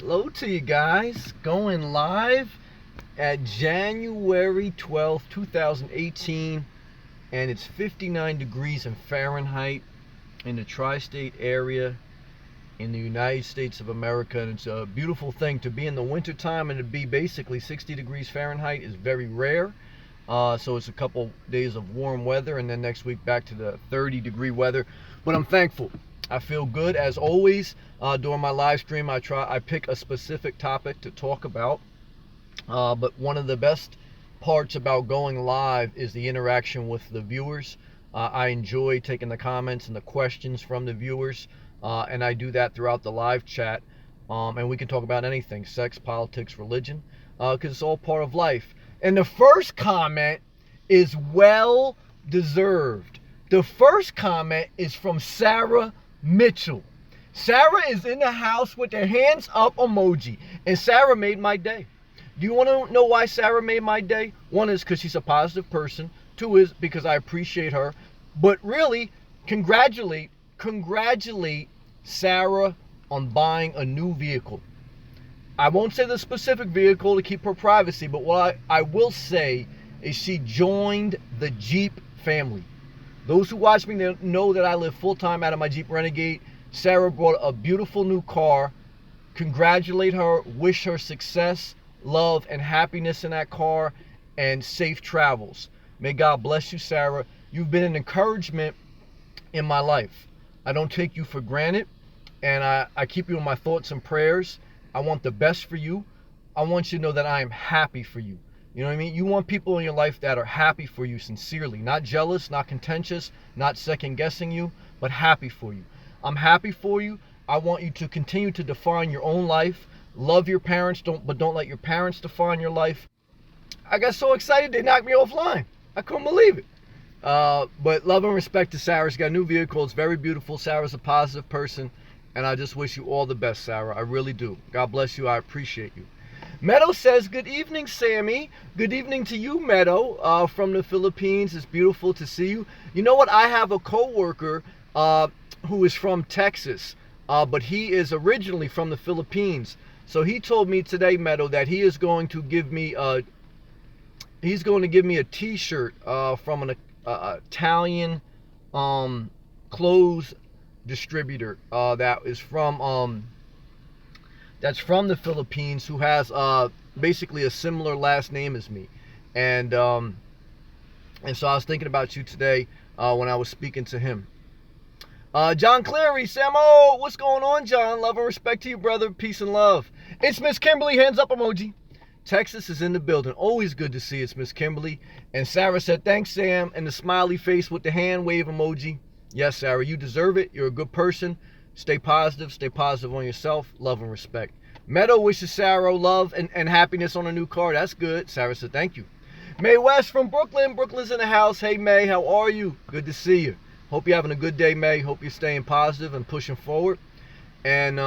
Hello to you guys. Going live at January 12th, 2018, and it's 59 degrees in Fahrenheit in the tri-state area in the United States of America. And it's a beautiful thing to be in the wintertime, and to be basically 60 degrees Fahrenheit is very rare. So it's a couple days of warm weather, and then next week back to the 30-degree weather. But I'm thankful. I feel good as always. During my live stream, I pick a specific topic to talk about. But one of the best parts about going live is the interaction with the viewers. I enjoy taking the comments and the questions from the viewers, and I do that throughout the live chat. And we can talk about anything: sex, politics, religion, because it's all part of life. And the first comment is well deserved. The first comment is from Sarah Mitchell. Sarah is in the house with her hands up emoji, and Sarah made my day. Do you want to know why Sarah made my day? One is because she's a positive person. Two is because I appreciate her. But really, congratulate Sarah on buying a new vehicle. I won't say the specific vehicle to keep her privacy, but what I will say is she joined the Jeep family. Those who watch me know that I live full-time out of my Jeep Renegade. Sarah bought a beautiful new car. Congratulate her, wish her success, love, and happiness in that car, and safe travels. May God bless you, Sarah. You've been an encouragement in my life. I don't take you for granted, and I keep you in my thoughts and prayers. I want the best for you. I want you to know that I am happy for you. You know what I mean? You want people in your life that are happy for you sincerely, not jealous, not contentious, not second guessing you, but happy for you. I'm happy for you. I want you to continue to define your own life. Love your parents, but don't let your parents define your life. I got so excited they knocked me offline. I couldn't believe it. But love and respect to Sarah. She's got a new vehicle. It's very beautiful. Sarah's a positive person, and I just wish you all the best, Sarah. I really do. God bless you. I appreciate you. Meadow says, good evening, Sammy. Good evening to you, Meadow, from the Philippines. It's beautiful to see you. You know what? I have a coworker who is from Texas, but he is originally from the Philippines. So he told me today, Meadow, that he is going to give me a T-shirt from an Italian clothes distributor that's from the Philippines, who has basically a similar last name as me, and so I was thinking about you today when I was speaking to him. John Clary, Samo, what's going on, John? Love and respect to you, brother. Peace and love. It's Miss Kimberly, hands up emoji. Texas is in the building. Always good to see it's Miss Kimberly. And Sarah said, thanks, Sam, and the smiley face with the hand wave emoji. Yes, Sarah, you deserve it. You're a good person. Stay positive on yourself. Love and respect. Meadow wishes Sarah love and happiness on a new car. That's good. Sarah said, thank you. May West from Brooklyn. Brooklyn's in the house. Hey, May, how are you? Good to see you. Hope you're having a good day, May. Hope you're staying positive and pushing forward. And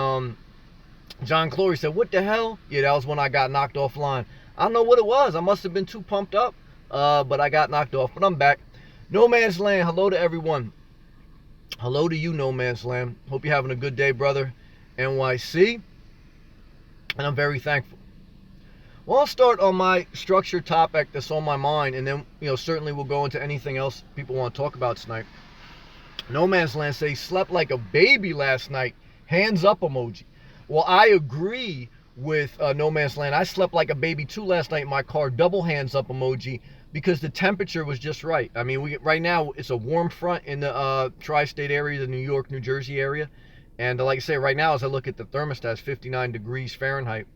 John Clory said, what the hell? Yeah, that was when I got knocked offline. I don't know what it was. I must have been too pumped up, but I got knocked off. But I'm back. No Man's Land. Hello to everyone. Hello to you, No Man's Land. Hope you're having a good day, brother. NYC. And I'm very thankful. Well, I'll start on my structured topic that's on my mind, and then, certainly we'll go into anything else people want to talk about tonight. No Man's Land says, slept like a baby last night. Hands up emoji. Well, I agree with No Man's Land. I slept like a baby too last night in my car. Double hands up emoji, because the temperature was just right. I mean, right now it's a warm front in the tri-state area, the New York, New Jersey area. And like I say, right now as I look at the thermostat, it's 59 degrees Fahrenheit.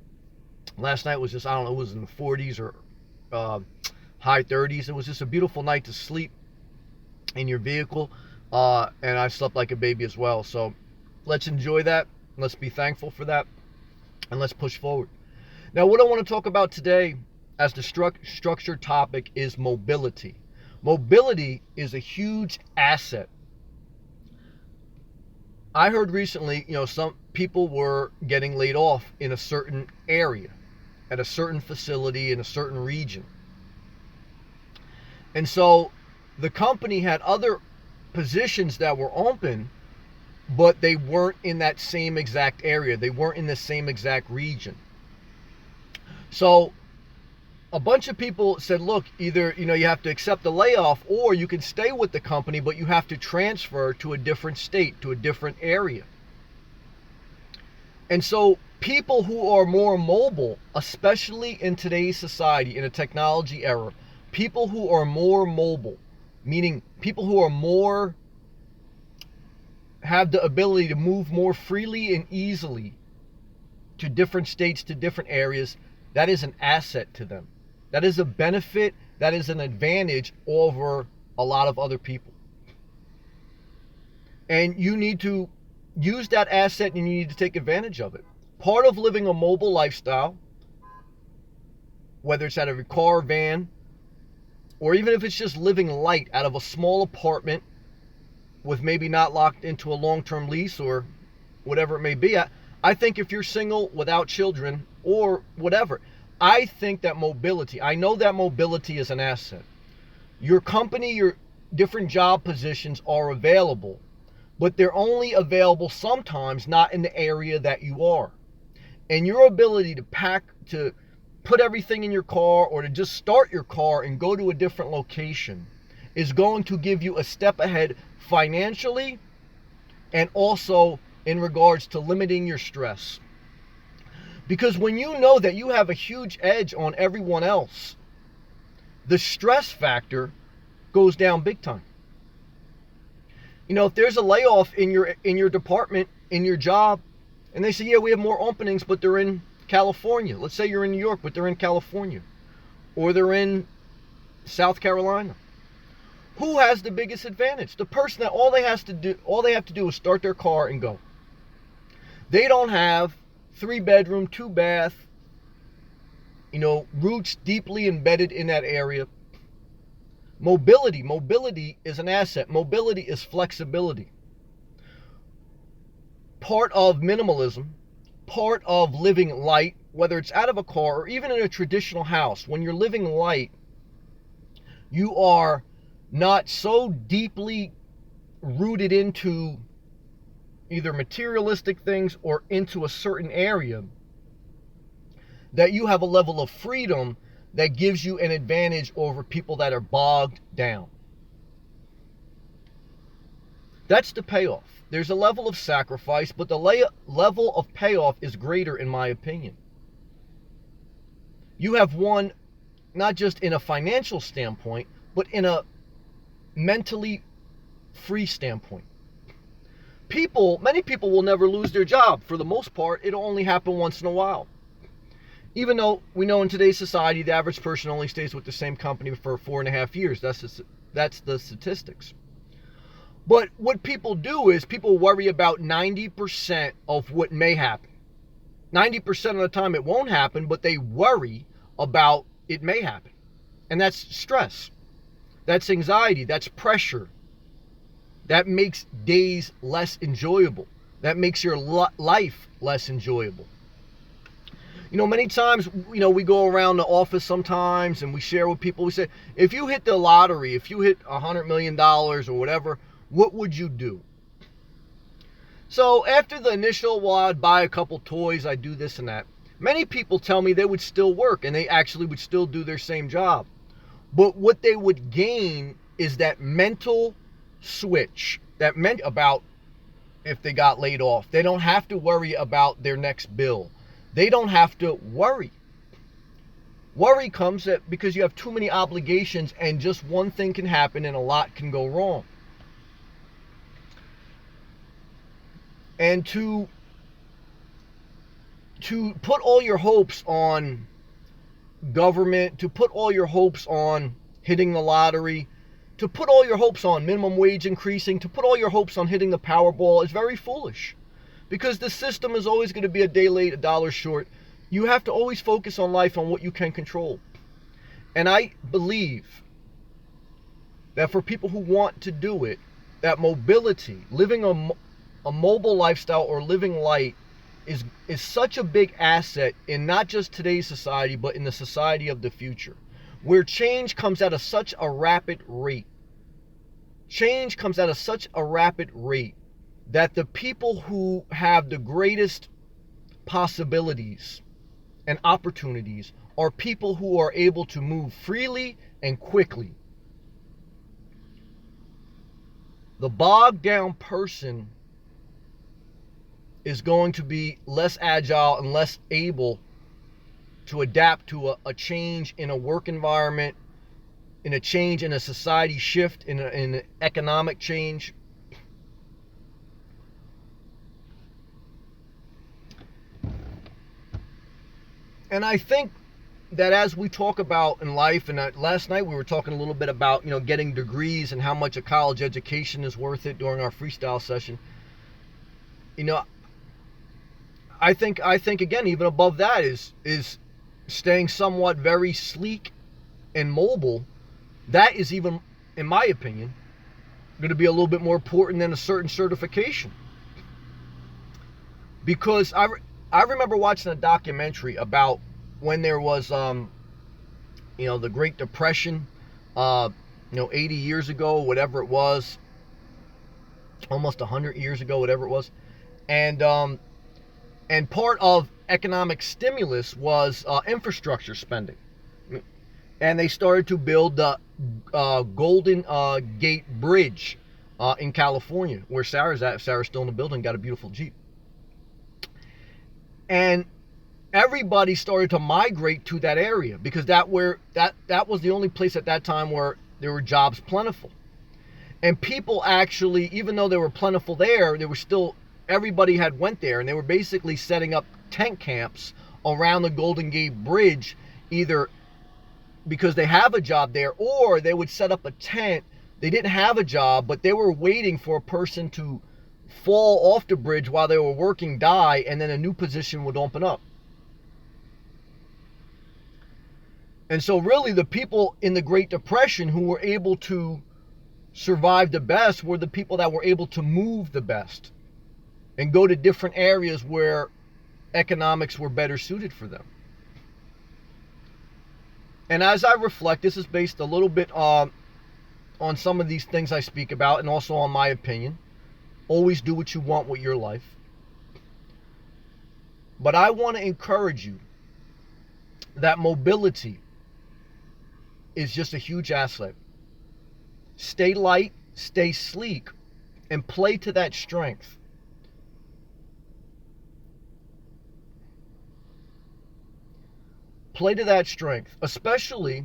Last night was just, I don't know, it was in the 40s or high 30s. It was just a beautiful night to sleep in your vehicle. And I slept like a baby as well. So let's enjoy that. Let's be thankful for that. And let's push forward. Now, what I want to talk about today as the structured topic is mobility. Mobility is a huge asset. I heard recently, some people were getting laid off in a certain area, at a certain facility, in a certain region. And so the company had other positions that were open but they weren't in that same exact area. They weren't in the same exact region. So a bunch of people said, look, either, you have to accept the layoff, or you can stay with the company, but you have to transfer to a different state, to a different area. And so people who are more mobile, especially in today's society, in a technology era, people who are more mobile, meaning people who are more, have the ability to move more freely and easily to different states, to different areas, that is an asset to them. That is a benefit, that is an advantage over a lot of other people. And you need to use that asset, and you need to take advantage of it. Part of living a mobile lifestyle, whether it's out of a car, van, or even if it's just living light out of a small apartment with maybe not locked into a long-term lease or whatever it may be. I think if you're single without children or whatever, I think that mobility, I know that mobility is an asset. Your company, your different job positions are available, but they're only available sometimes not in the area that you are. And your ability to to put everything in your car, or to just start your car and go to a different location, is going to give you a step ahead financially, and also in regards to limiting your stress. Because when you know that you have a huge edge on everyone else, the stress factor goes down big time. If there's a layoff in your department, in your job, and they say, yeah, we have more openings, but they're in California. Let's say you're in New York, but they're in California, or they're in South Carolina. Who has the biggest advantage? The person that all they have to do is start their car and go. They don't have 3-bedroom, 2-bath, roots deeply embedded in that area. Mobility is an asset. Mobility is flexibility. Part of minimalism, part of living light, whether it's out of a car or even in a traditional house, when you're living light, you are not so deeply rooted into either materialistic things or into a certain area that you have a level of freedom that gives you an advantage over people that are bogged down. That's the payoff. There's a level of sacrifice, but the level of payoff is greater, in my opinion. You have won not just in a financial standpoint, but in a mentally free standpoint. Many people will never lose their job. For the most part, it'll only happen once in a while. Even though we know in today's society, the average person only stays with the same company for 4.5 years. That's the statistics. But what people do is people worry about 90% of what may happen. 90% of the time it won't happen, but they worry about it may happen. And that's stress. That's anxiety. That's pressure. That makes days less enjoyable. That makes your life less enjoyable. Many times, we go around the office sometimes and we share with people. We say, if you hit the lottery, if you hit $100 million or whatever, what would you do? So after the initial, well, I'd buy a couple toys, I'd do this and that. Many people tell me they would still work and they actually would still do their same job. But what they would gain is that mental switch, that meant about if they got laid off. They don't have to worry about their next bill. They don't have to worry. Worry comes because you have too many obligations, and just one thing can happen and a lot can go wrong. And to put all your hopes on government, to put all your hopes on hitting the lottery, to put all your hopes on minimum wage increasing, to put all your hopes on hitting the Powerball is very foolish. Because the system is always going to be a day late, a dollar short. You have to always focus on life, on what you can control. And I believe that for people who want to do it, that mobility, living a mobile lifestyle or living light is such a big asset in not just today's society, but in the society of the future, where change comes at such a rapid rate. Change comes at such a rapid rate that the people who have the greatest possibilities and opportunities are people who are able to move freely and quickly. The bogged down person is going to be less agile and less able to adapt to a change in a work environment, in a change in a society shift, in an economic change. And I think that as we talk about in life, and last night we were talking a little bit about, getting degrees and how much a college education is worth it during our freestyle session. I think again, even above that is staying somewhat very sleek and mobile. That is, even in my opinion, going to be a little bit more important than a certain certification. Because I remember watching a documentary about when there was the Great Depression, 80 years ago, whatever it was, almost 100 years ago, whatever it was. And part of economic stimulus was infrastructure spending. And they started to build the Golden Gate Bridge in California, where Sarah's at. Sarah's still in the building, got a beautiful Jeep. And everybody started to migrate to that area because that was the only place at that time where there were jobs plentiful. And people actually, even though they were plentiful there were still, everybody had went there, and they were basically setting up tent camps around the Golden Gate Bridge, either because they have a job there, or they would set up a tent. They didn't have a job, but they were waiting for a person to fall off the bridge while they were working, die, and then a new position would open up. And so really the people in the Great Depression who were able to survive the best were the people that were able to move the best and go to different areas where economics were better suited for them. And as I reflect, this is based a little bit on some of these things I speak about, and also on my opinion. Always do what you want with your life. But I want to encourage you that mobility is just a huge asset. Stay light, stay sleek, and play to that strength. Play to that strength, especially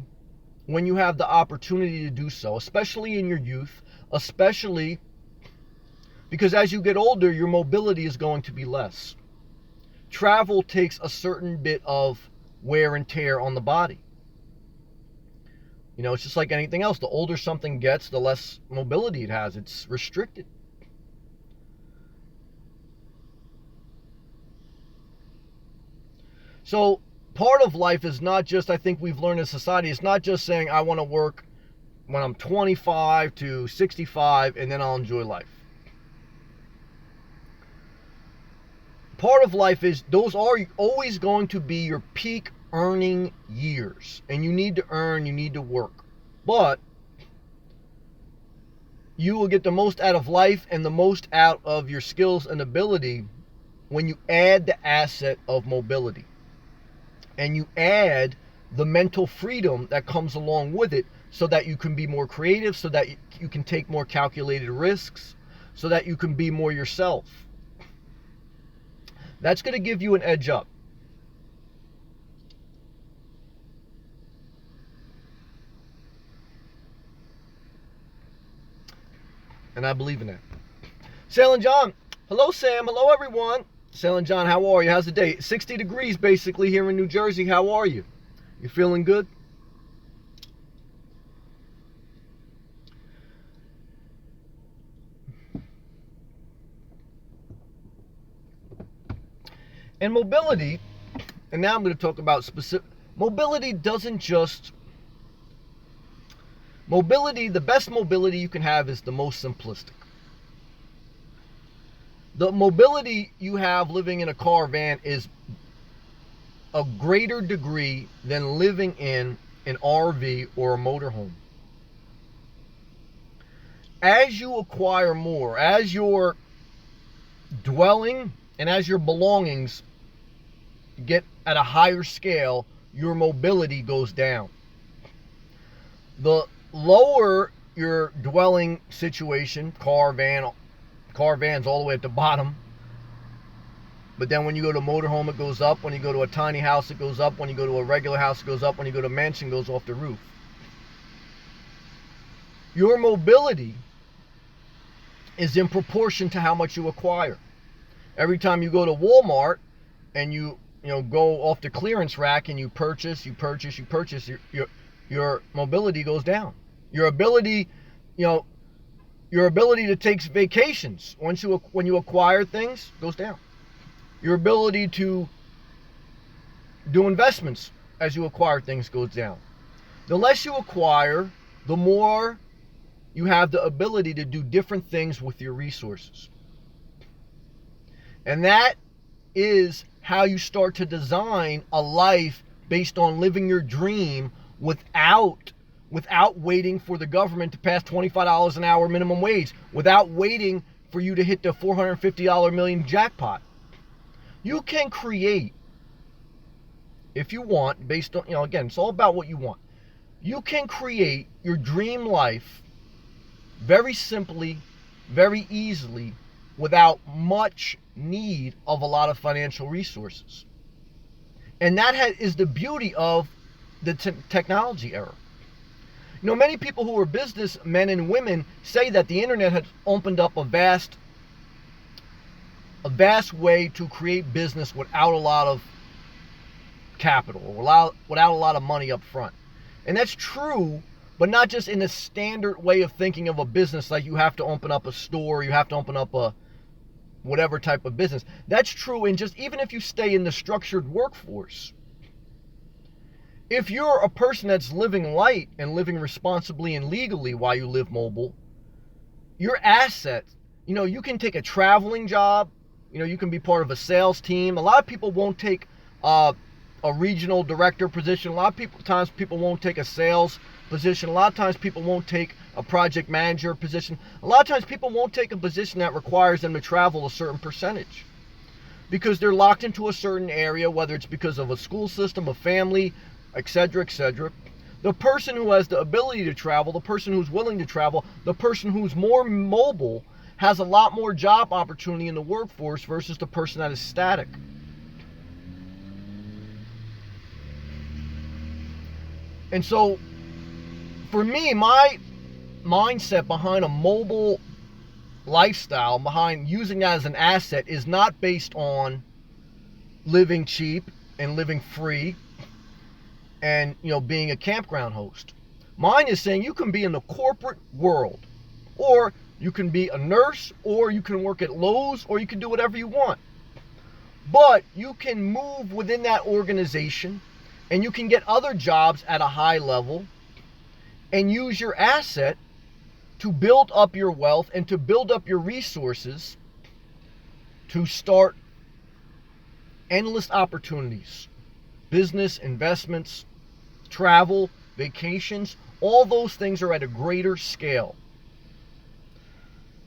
when you have the opportunity to do so, especially in your youth, especially because as you get older, your mobility is going to be less. Travel takes a certain bit of wear and tear on the body. It's just like anything else. The older something gets, the less mobility it has. It's restricted. So part of life is not just, I think we've learned in society, it's not just saying I want to work when I'm 25 to 65 and then I'll enjoy life. Part of life is those are always going to be your peak earning years. And you need to earn, you need to work. But you will get the most out of life and the most out of your skills and ability when you add the asset of mobility. And you add the mental freedom that comes along with it, so that you can be more creative, so that you can take more calculated risks, so that you can be more yourself. That's going to give you an edge up. And I believe in that. Sailing John. Hello, Sam. Hello, everyone. Sailing John, how are you? How's the day? 60 degrees basically here in New Jersey. How are you? You feeling good? And mobility, and now I'm going to talk about specific. Mobility doesn't just. Mobility, the best mobility you can have is the most simplistic. The mobility you have living in a car van is a greater degree than living in an RV or a motorhome. As you acquire more, as your dwelling and as your belongings get at a higher scale, your mobility goes down. The lower your dwelling situation, caravan's all the way at the bottom. But then when you go to a motorhome, it goes up. When you go to a tiny house, it goes up. When you go to a regular house, it goes up. When you go to a mansion, it goes off the roof. Your mobility is in proportion to how much you acquire. Every time you go to Walmart and you go off the clearance rack and you purchase, your mobility goes down. Your ability to take vacations when you acquire things goes down. Your ability to do investments as you acquire things goes down. The less you acquire, the more you have the ability to do different things with your resources. And that is how you start to design a life based on living your dream without waiting for the government to pass $25 an hour minimum wage, without waiting for you to hit the $450 million jackpot. You can create, if you want, based on, again, it's all about what you want. You can create your dream life very simply, very easily, without much need of a lot of financial resources. And that is the beauty of the technology era. Many people who are businessmen and women say that the internet has opened up a vast way to create business without a lot of capital, or without a lot of money up front. And that's true, but not just in the standard way of thinking of a business, like you have to open up a store, you have to open up a whatever type of business. That's true in just, even if you stay in the structured workforce. If you're a person that's living light and living responsibly and legally while you live mobile, your assets, you can take a traveling job, you can be part of a sales team. A lot of people won't take a regional director position. A lot of times people won't take a sales position. A lot of times people won't take a project manager position. A lot of times people won't take a position that requires them to travel a certain percentage, because they're locked into a certain area, whether it's because of a school system, a family, etc., etc. The person who has the ability to travel, the person who's willing to travel, the person who's more mobile has a lot more job opportunity in the workforce versus the person that is static. And so, for me, my mindset behind a mobile lifestyle, behind using that as an asset, is not based on living cheap and living free and being a campground host. Mine is saying you can be in the corporate world, or you can be a nurse, or you can work at Lowe's, or you can do whatever you want. But you can move within that organization, and you can get other jobs at a high level and use your asset to build up your wealth and to build up your resources to start endless opportunities. Business, investments, travel, vacations, all those things are at a greater scale.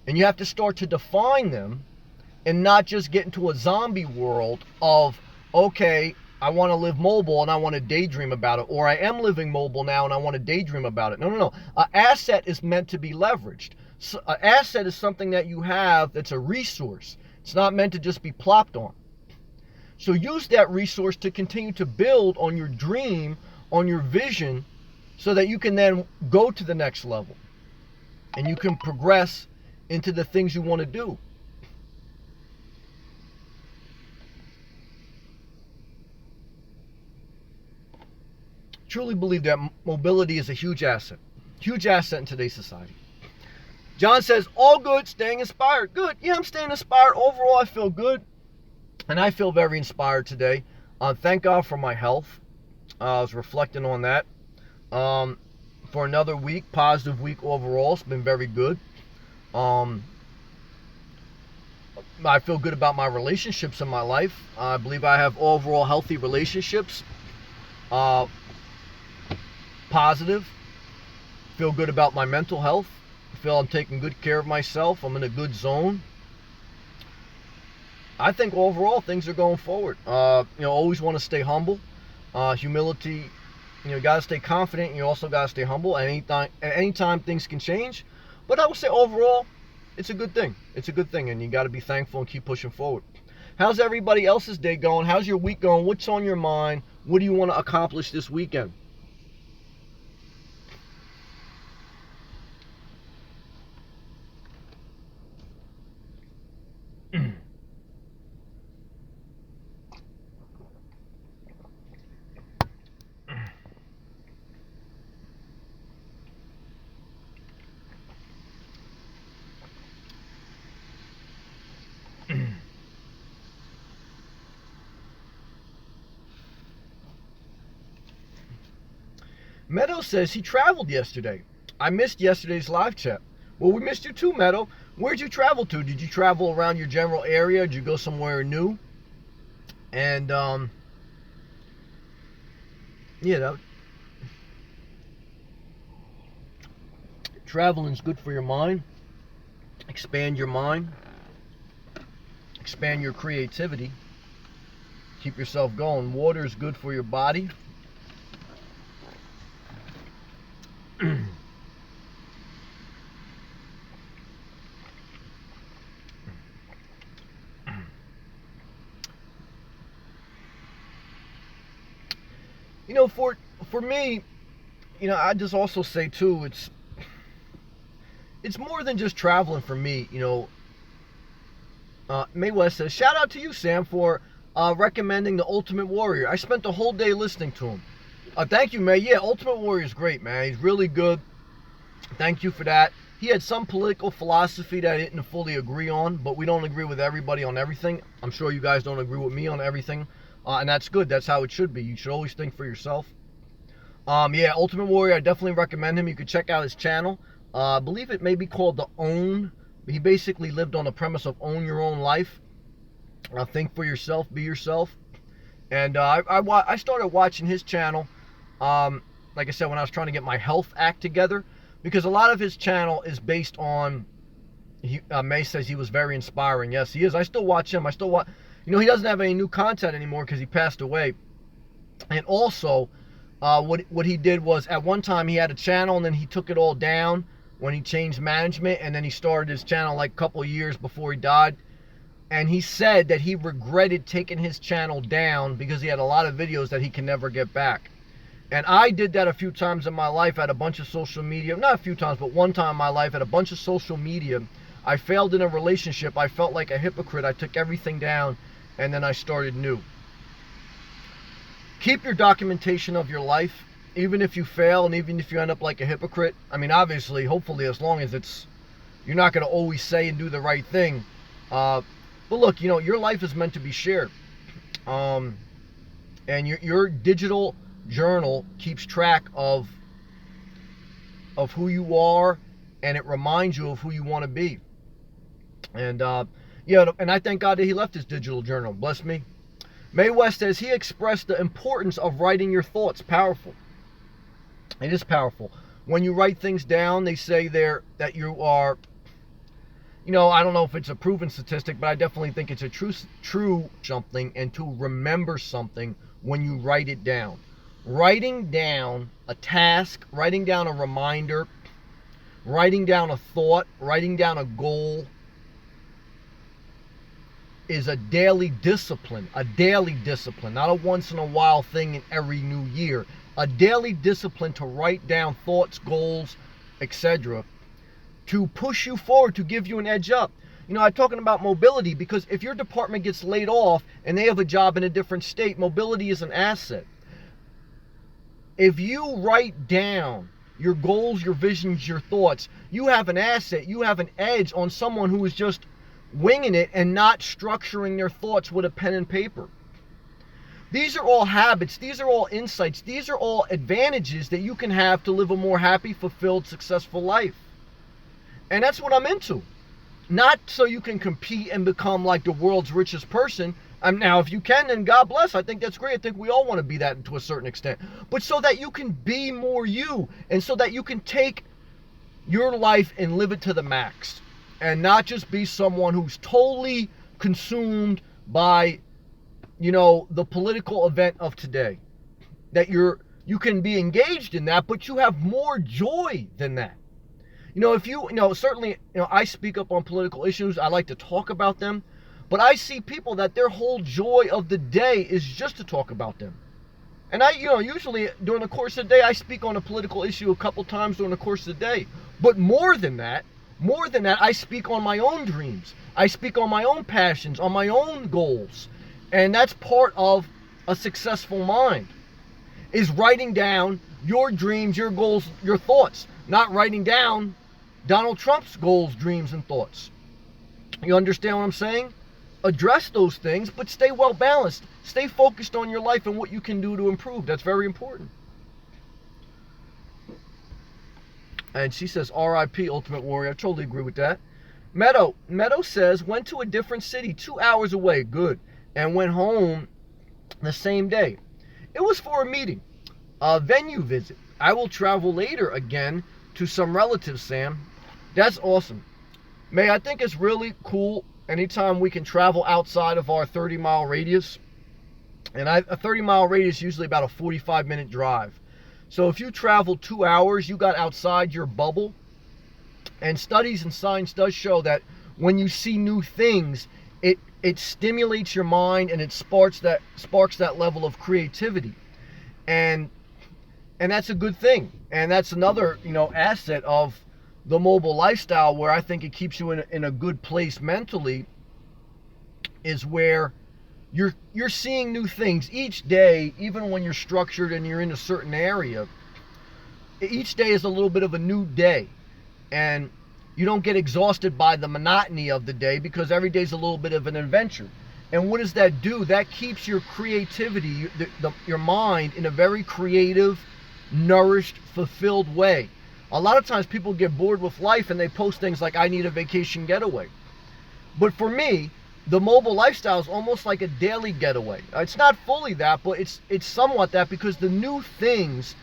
And you have to start to define them and not just get into a zombie world of, okay, I want to live mobile and I want to daydream about it, or I am living mobile now and I want to daydream about it. No. An asset is meant to be leveraged. So an asset is something that you have that's a resource. It's not meant to just be plopped on. So use that resource to continue to build on your dream, on your vision, so that you can then go to the next level and you can progress into the things you want to do. Truly believe that mobility is a huge asset in today's society. John says, all good, staying inspired. Good. Yeah, I'm staying inspired. Overall, I feel good. And I feel very inspired today. Thank God for my health. I was reflecting on that. For another week, positive week overall. It's been very good. I feel good about my relationships in my life. I believe I have overall healthy relationships. Positive. Feel good about my mental health. I feel I'm taking good care of myself. I'm in a good zone. I think overall things are going forward. Always want to stay humble. Humility, you got to stay confident. You also got to stay humble. Anytime things can change. But I would say overall, it's a good thing. It's a good thing, and you got to be thankful and keep pushing forward. How's everybody else's day going? How's your week going? What's on your mind? What do you want to accomplish this weekend? Meadow says he traveled yesterday. I missed yesterday's live chat. Well, we missed you too, Meadow. Where'd you travel to? Did you travel around your general area? Did you go somewhere new? And, traveling's good for your mind. Expand your mind. Expand your creativity. Keep yourself going. Water is good for your body. For me, I just also say too, it's more than just traveling for me. May West says, shout out to you, Sam, for recommending The Ultimate Warrior. I spent the whole day listening to him. Thank you, May. Yeah, Ultimate Warrior is great, man. He's really good. Thank you for that. He had some political philosophy that I didn't fully agree on, but we don't agree with everybody on everything. I'm sure you guys don't agree with me on everything, and that's good. That's how it should be. You should always think for yourself. Ultimate Warrior, I definitely recommend him. You could check out his channel. I believe it may be called The Own. He basically lived on the premise of own your own life. Think for yourself, be yourself. And I started watching his channel, like I said, when I was trying to get my health act together, because a lot of his channel is based on, May says he was very inspiring. Yes, he is. I still watch him. He doesn't have any new content anymore because he passed away. And also, what he did was, at one time he had a channel and then he took it all down when he changed management, and then he started his channel like a couple of years before he died. And he said that he regretted taking his channel down because he had a lot of videos that he can never get back. And I did that a few times in my life at a bunch of social media. Not a few times, but one time in my life at a bunch of social media. I failed in a relationship. I felt like a hypocrite. I took everything down, and then I started new. Keep your documentation of your life, even if you fail and even if you end up like a hypocrite. I mean, obviously, hopefully, as long as you're not going to always say and do the right thing. But look, your life is meant to be shared. And your digital journal keeps track of who you are, and it reminds you of who you want to be. And and I thank God that he left his digital journal. Bless me. May West says he expressed the importance of writing your thoughts. Powerful. It is powerful. When you write things down, they say there that you are, I don't know if it's a proven statistic, but I definitely think it's a true something, and to remember something when you write it down. Writing down a task, writing down a reminder, writing down a thought, writing down a goal is a daily discipline, not a once in a while thing in every new year. A daily discipline to write down thoughts, goals, etc., to push you forward, to give you an edge up. I'm talking about mobility, because if your department gets laid off and they have a job in a different state, mobility is an asset. If you write down your goals, your visions, your thoughts, you have an asset, you have an edge on someone who is just winging it and not structuring their thoughts with a pen and paper. These are all habits, these are all insights, these are all advantages that you can have to live a more happy, fulfilled, successful life. And that's what I'm into. Not so you can compete and become like the world's richest person. Now, if you can, then God bless. I think that's great. I think we all want to be that to a certain extent. But so that you can be more you, and so that you can take your life and live it to the max, and not just be someone who's totally consumed by, the political event of today. That you can be engaged in that, but you have more joy than that. If certainly, I speak up on political issues. I like to talk about them, but I see people that their whole joy of the day is just to talk about them. And I, usually during the course of the day, I speak on a political issue a couple times during the course of the day. But more than that, I speak on my own dreams. I speak on my own passions, on my own goals. And that's part of a successful mind, is writing down your dreams, your goals, your thoughts, not writing down Donald Trump's goals, dreams, and thoughts. You understand what I'm saying? Address those things, but stay well balanced. Stay focused on your life and what you can do to improve. That's very important. And she says, R.I.P. Ultimate Warrior. I totally agree with that. Meadow says, went to a different city 2 hours away. Good. And went home the same day. It was for a meeting, a venue visit. I will travel later again to some relatives, Sam. That's awesome. May, I think it's really cool anytime we can travel outside of our 30-mile radius. And a 30-mile radius is usually about a 45-minute drive. So if you travel 2 hours, you got outside your bubble. And studies and science does show that when you see new things, it stimulates your mind and it sparks that level of creativity. And that's a good thing. And that's another, asset of the mobile lifestyle, where I think it keeps you in a good place mentally, is where you're seeing new things each day. Even when you're structured and you're in a certain area, each day is a little bit of a new day. And you don't get exhausted by the monotony of the day, because every day is a little bit of an adventure. And what does that do? That keeps your creativity, your mind, in a very creative, nourished, fulfilled way. A lot of times people get bored with life and they post things like, I need a vacation getaway. But for me, the mobile lifestyle is almost like a daily getaway. It's not fully that, but it's somewhat that, because the new things,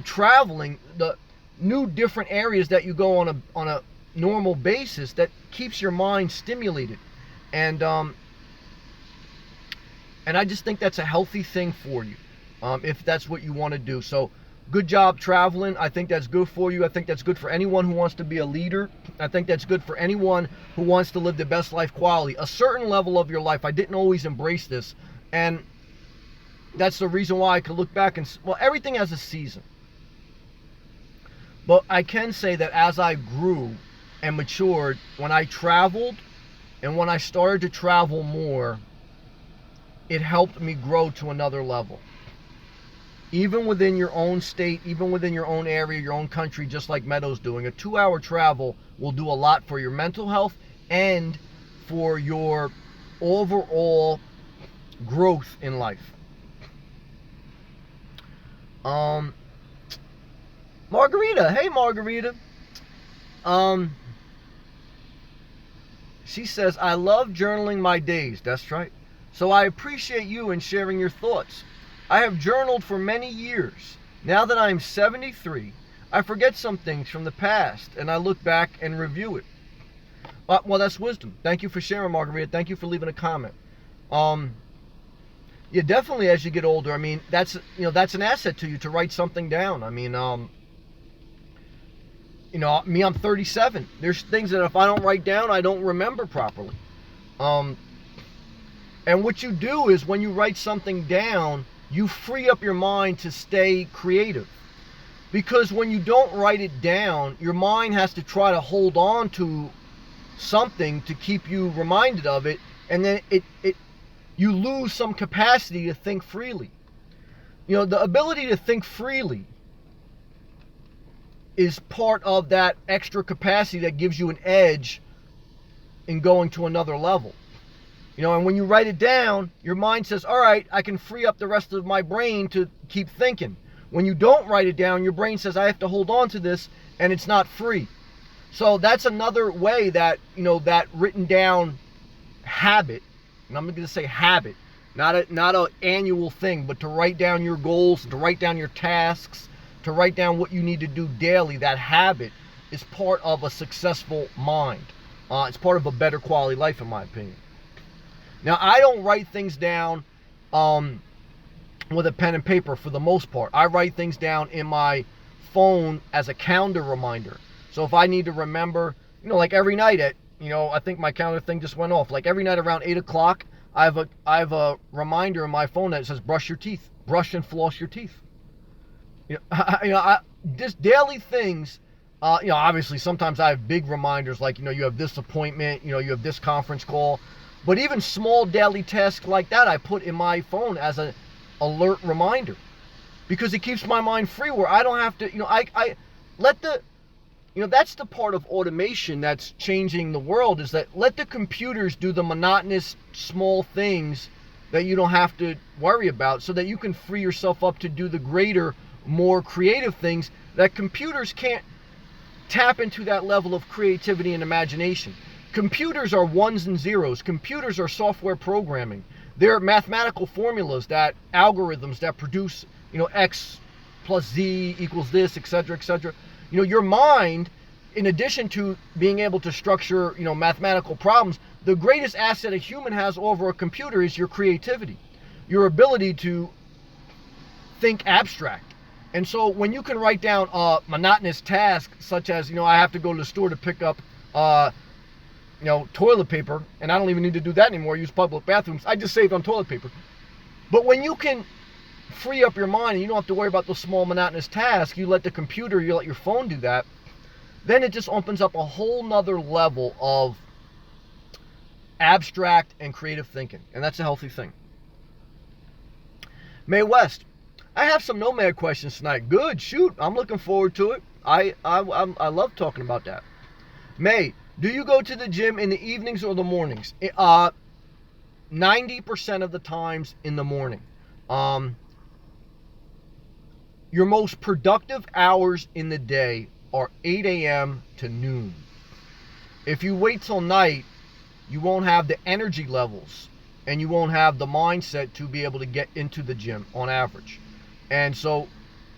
traveling, the new different areas that you go on a normal basis, that keeps your mind stimulated. And I just think that's a healthy thing for you, if that's what you want to do. So good job traveling. I think that's good for you. I think that's good for anyone who wants to be a leader. I think that's good for anyone who wants to live the best life quality. A certain level of your life, I didn't always embrace this. And that's the reason why I could look back and, everything has a season. But I can say that as I grew and matured, when I traveled and when I started to travel more, it helped me grow to another level. Even within your own state, even within your own area, your own country, just like Meadow's doing, a 2-hour travel will do a lot for your mental health and for your overall growth in life. Margarita, hey Margarita. She says, I love journaling my days. That's right. So I appreciate you and sharing your thoughts. I have journaled for many years. Now that I am 73, I forget some things from the past and I look back and review it. Well, that's wisdom. Thank you for sharing, Margarita. Thank you for leaving a comment. Yeah, definitely as you get older, I mean, that's an asset to you to write something down. I mean, me, I'm 37. There's things that if I don't write down, I don't remember properly. And what you do is when you write something down, you free up your mind to stay creative. Because when you don't write it down, your mind has to try to hold on to something to keep you reminded of it, and then you lose some capacity to think freely. The ability to think freely is part of that extra capacity that gives you an edge in going to another level. And when you write it down, your mind says, all right, I can free up the rest of my brain to keep thinking. When you don't write it down, your brain says, I have to hold on to this, and it's not free. So that's another way that, that written down habit, and I'm going to say habit, not an annual thing, but to write down your goals, to write down your tasks, to write down what you need to do daily. That habit is part of a successful mind. It's part of a better quality life, in my opinion. Now, I don't write things down with a pen and paper for the most part. I write things down in my phone as a calendar reminder. So if I need to remember, like every night at, I think my calendar thing just went off. Like every night around 8 o'clock, I have a reminder in my phone that says brush your teeth, brush and floss your teeth. Just daily things. Obviously sometimes I have big reminders like, you have this appointment, you have this conference call. But even small daily tasks like that, I put in my phone as an alert reminder, because it keeps my mind free where I don't have to, I let the, that's the part of automation that's changing the world, is that let the computers do the monotonous small things that you don't have to worry about, so that you can free yourself up to do the greater, more creative things that computers can't tap into, that level of creativity and imagination. Computers are ones and zeros. Computers are software programming. They're mathematical formulas, that algorithms that produce, X plus Z equals this, etc., etc. Your mind, in addition to being able to structure, mathematical problems, the greatest asset a human has over a computer is your creativity, your ability to think abstract. And so when you can write down a monotonous task, such as, I have to go to the store to pick up, toilet paper, and I don't even need to do that anymore. I use public bathrooms. I just saved on toilet paper. But when you can free up your mind and you don't have to worry about those small monotonous tasks, you let the computer, you let your phone do that, then it just opens up a whole nother level of abstract and creative thinking. And that's a healthy thing. Mae West, I have some Nomad questions tonight. Good, shoot. I'm looking forward to it. I love talking about that. May, do you go to the gym in the evenings or the mornings? 90% of the times in the morning. Your most productive hours in the day are 8 a.m. to noon. If you wait till night, you won't have the energy levels and you won't have the mindset to be able to get into the gym on average. And so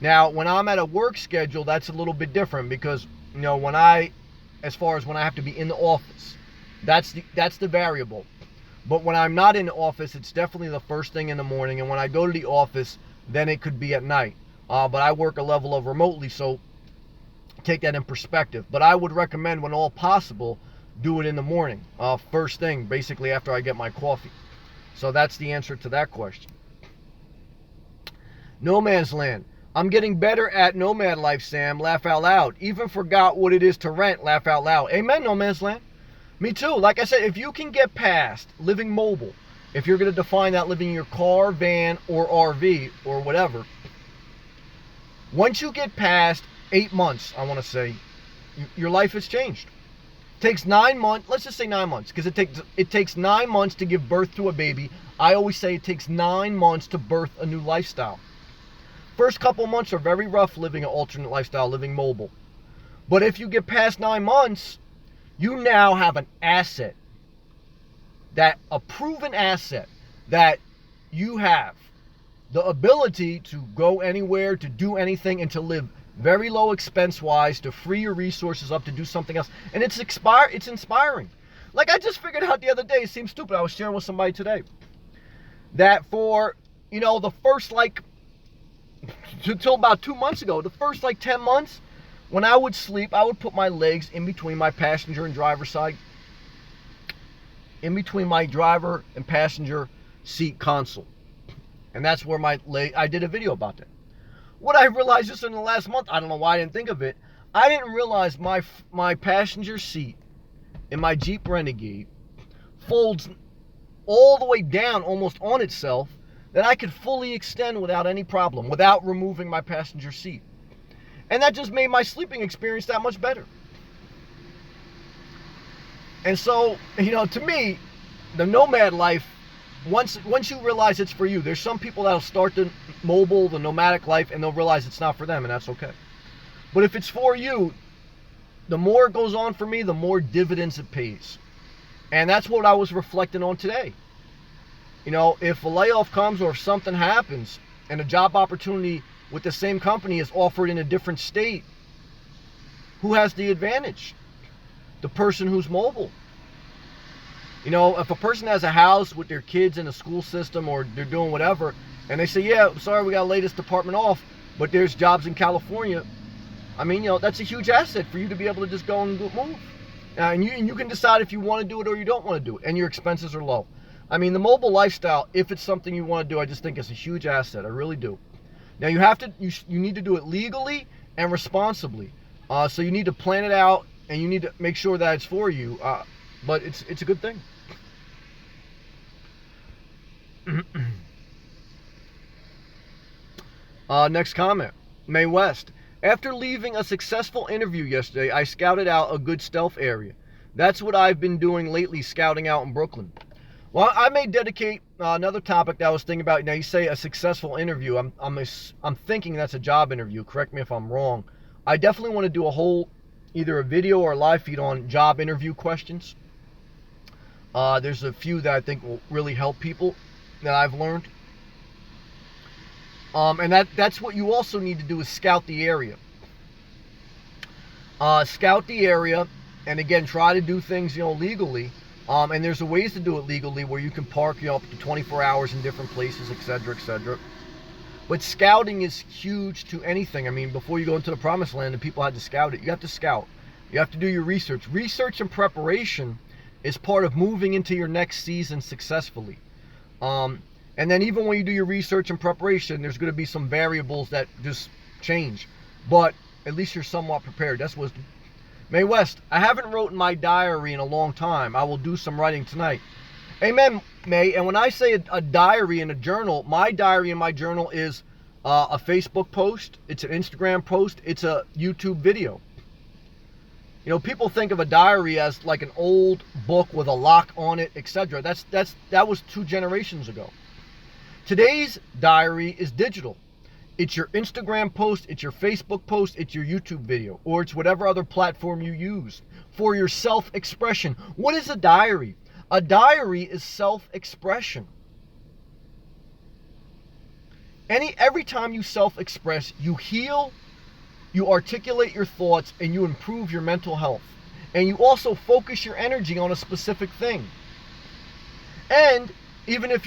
now when I'm at a work schedule, that's a little bit different, because, as far as when I have to be in the office, that's the variable. But when I'm not in the office, it's definitely the first thing in the morning. And when I go to the office, then it could be at night. But I work a level of remotely, so take that in perspective. But I would recommend, when all possible, do it in the morning, first thing, basically after I get my coffee. So that's the answer to that question. No Man's Land. I'm getting better at nomad life, Sam. Laugh out loud. Even forgot what it is to rent. Laugh out loud. Amen, No Man's Land. Me too. Like I said, if you can get past living mobile, if you're going to define that living in your car, van, or RV, or whatever, once you get past 8 months, I want to say, your life has changed. It takes 9 months. Let's just say 9 months, because it takes 9 months to give birth to a baby. I always say it takes 9 months to birth a new lifestyle. First couple months are very rough living an alternate lifestyle, living mobile. But if you get past 9 months, you now have an asset, a proven asset, that you have the ability to go anywhere, to do anything, and to live very low expense wise, to free your resources up to do something else. And it's inspiring. Like I just figured out the other day, it seems stupid, I was sharing with somebody today, that for, the first until about 2 months ago, the first 10 months, when I would sleep, I would put my legs in between my passenger and driver side, in between my driver and passenger seat console. And that's where I did a video about that. What I realized just in the last month, I don't know why I didn't think of it, I didn't realize my passenger seat in my Jeep Renegade folds all the way down, almost on itself, that I could fully extend without any problem, without removing my passenger seat. And that just made my sleeping experience that much better. And so, to me, the nomad life, once you realize it's for you, there's some people that'll start the nomadic life, and they'll realize it's not for them, and that's okay. But if it's for you, the more it goes on for me, the more dividends it pays. And that's what I was reflecting on today. If a layoff comes, or if something happens and a job opportunity with the same company is offered in a different state, who has the advantage? The person who's mobile. You know, if a person has a house with their kids in a school system or they're doing whatever, and they say, yeah, sorry, we got to lay this department off, but there's jobs in California, I mean, you know, that's a huge asset for you to be able to just go and move. And you can decide if you want to do it or you don't want to do it, and your expenses are low. I mean, the mobile lifestyle, if it's something you want to do, I just think it's a huge asset. I really do. Now, you need to do it legally and responsibly. So you need to plan it out, and you need to make sure that it's for you. But it's a good thing. Next comment, May West. After leaving a successful interview yesterday, I scouted out a good stealth area. That's what I've been doing lately, scouting out in Brooklyn. Well, I may dedicate another topic that I was thinking about. Now, you say a successful interview. I'm thinking that's a job interview. Correct me if I'm wrong. I definitely want to do a whole, either a video or a live feed on job interview questions. There's a few that I think will really help people that I've learned. And that's what you also need to do, is scout the area. Scout the area, and again, try to do things, you know, legally. And there's ways to do it legally where you can park, you know, up to 24 hours in different places, etc., etc. But scouting is huge to anything. I mean, before you go into the promised land and people had to scout it, you have to scout. You have to do your research. Research and preparation is part of moving into your next season successfully. And then even when you do your research and preparation, there's going to be some variables that just change. But at least you're somewhat prepared. That's wisdom. May West, I haven't written my diary in a long time. I will do some writing tonight. Amen, May. And when I say a diary and a journal, my diary and my journal is a Facebook post. It's an Instagram post. It's a YouTube video. You know, people think of a diary as like an old book with a lock on it, etc. That was 2 generations ago. Today's diary is digital. It's your Instagram post, it's your Facebook post, it's your YouTube video, or it's whatever other platform you use for your self-expression. What is a diary? A diary is self-expression. Every time you self-express, you heal, you articulate your thoughts, and you improve your mental health. And you also focus your energy on a specific thing. And even if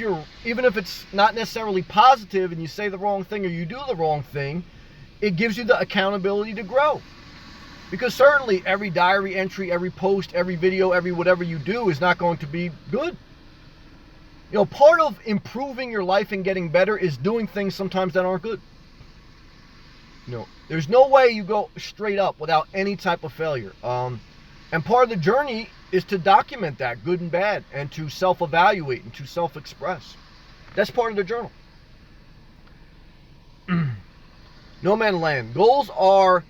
it's not necessarily positive and you say the wrong thing or you do the wrong thing, it gives you the accountability to grow. Because certainly every diary entry, every post, every video, every whatever you do is not going to be good. You know, part of improving your life and getting better is doing things sometimes that aren't good. You know, there's no way you go straight up without any type of failure. And part of the journey is to document that, good and bad, and to self-evaluate and to self-express. That's part of the journal. Nomad Land. Goals are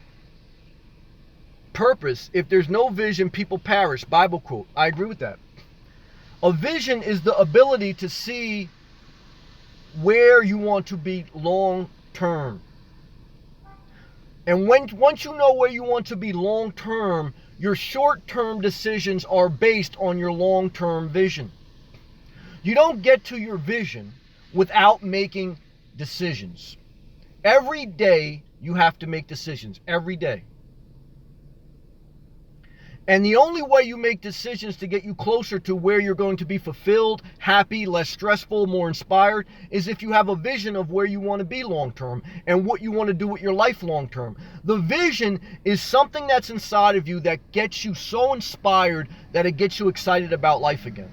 purpose. If there's no vision, people perish. Bible quote. I agree with that. A vision is the ability to see where you want to be long term. And once you know where you want to be long term, your short-term decisions are based on your long-term vision. You don't get to your vision without making decisions. Every day you have to make decisions. Every day. And the only way you make decisions to get you closer to where you're going to be fulfilled, happy, less stressful, more inspired, is if you have a vision of where you want to be long term and what you want to do with your life long term. The vision is something that's inside of you that gets you so inspired that it gets you excited about life again.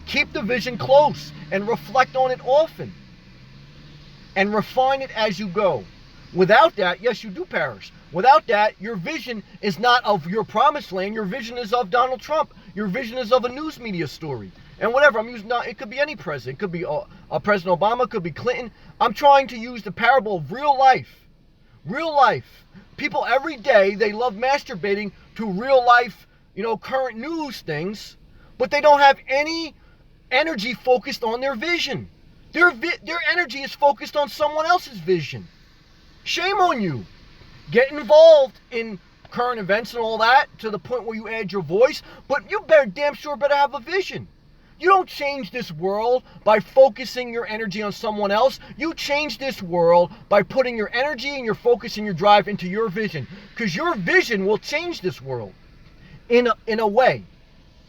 Keep the vision close and reflect on it often. And refine it as you go. Without that, yes, you do perish. Without that, your vision is not of your promised land. Your vision is of Donald Trump. Your vision is of a news media story. And whatever, I'm using, it could be any president. It could be President Obama, it could be Clinton. I'm trying to use the parable of real life. Real life. People every day, they love masturbating to real life, you know, current news things, but they don't have any energy focused on their vision. Their energy is focused on someone else's vision. Shame on you. Get involved in current events and all that to the point where you add your voice, but you damn sure better have a vision. You don't change this world by focusing your energy on someone else. You change this world by putting your energy and your focus and your drive into your vision, because your vision will change this world. in a way.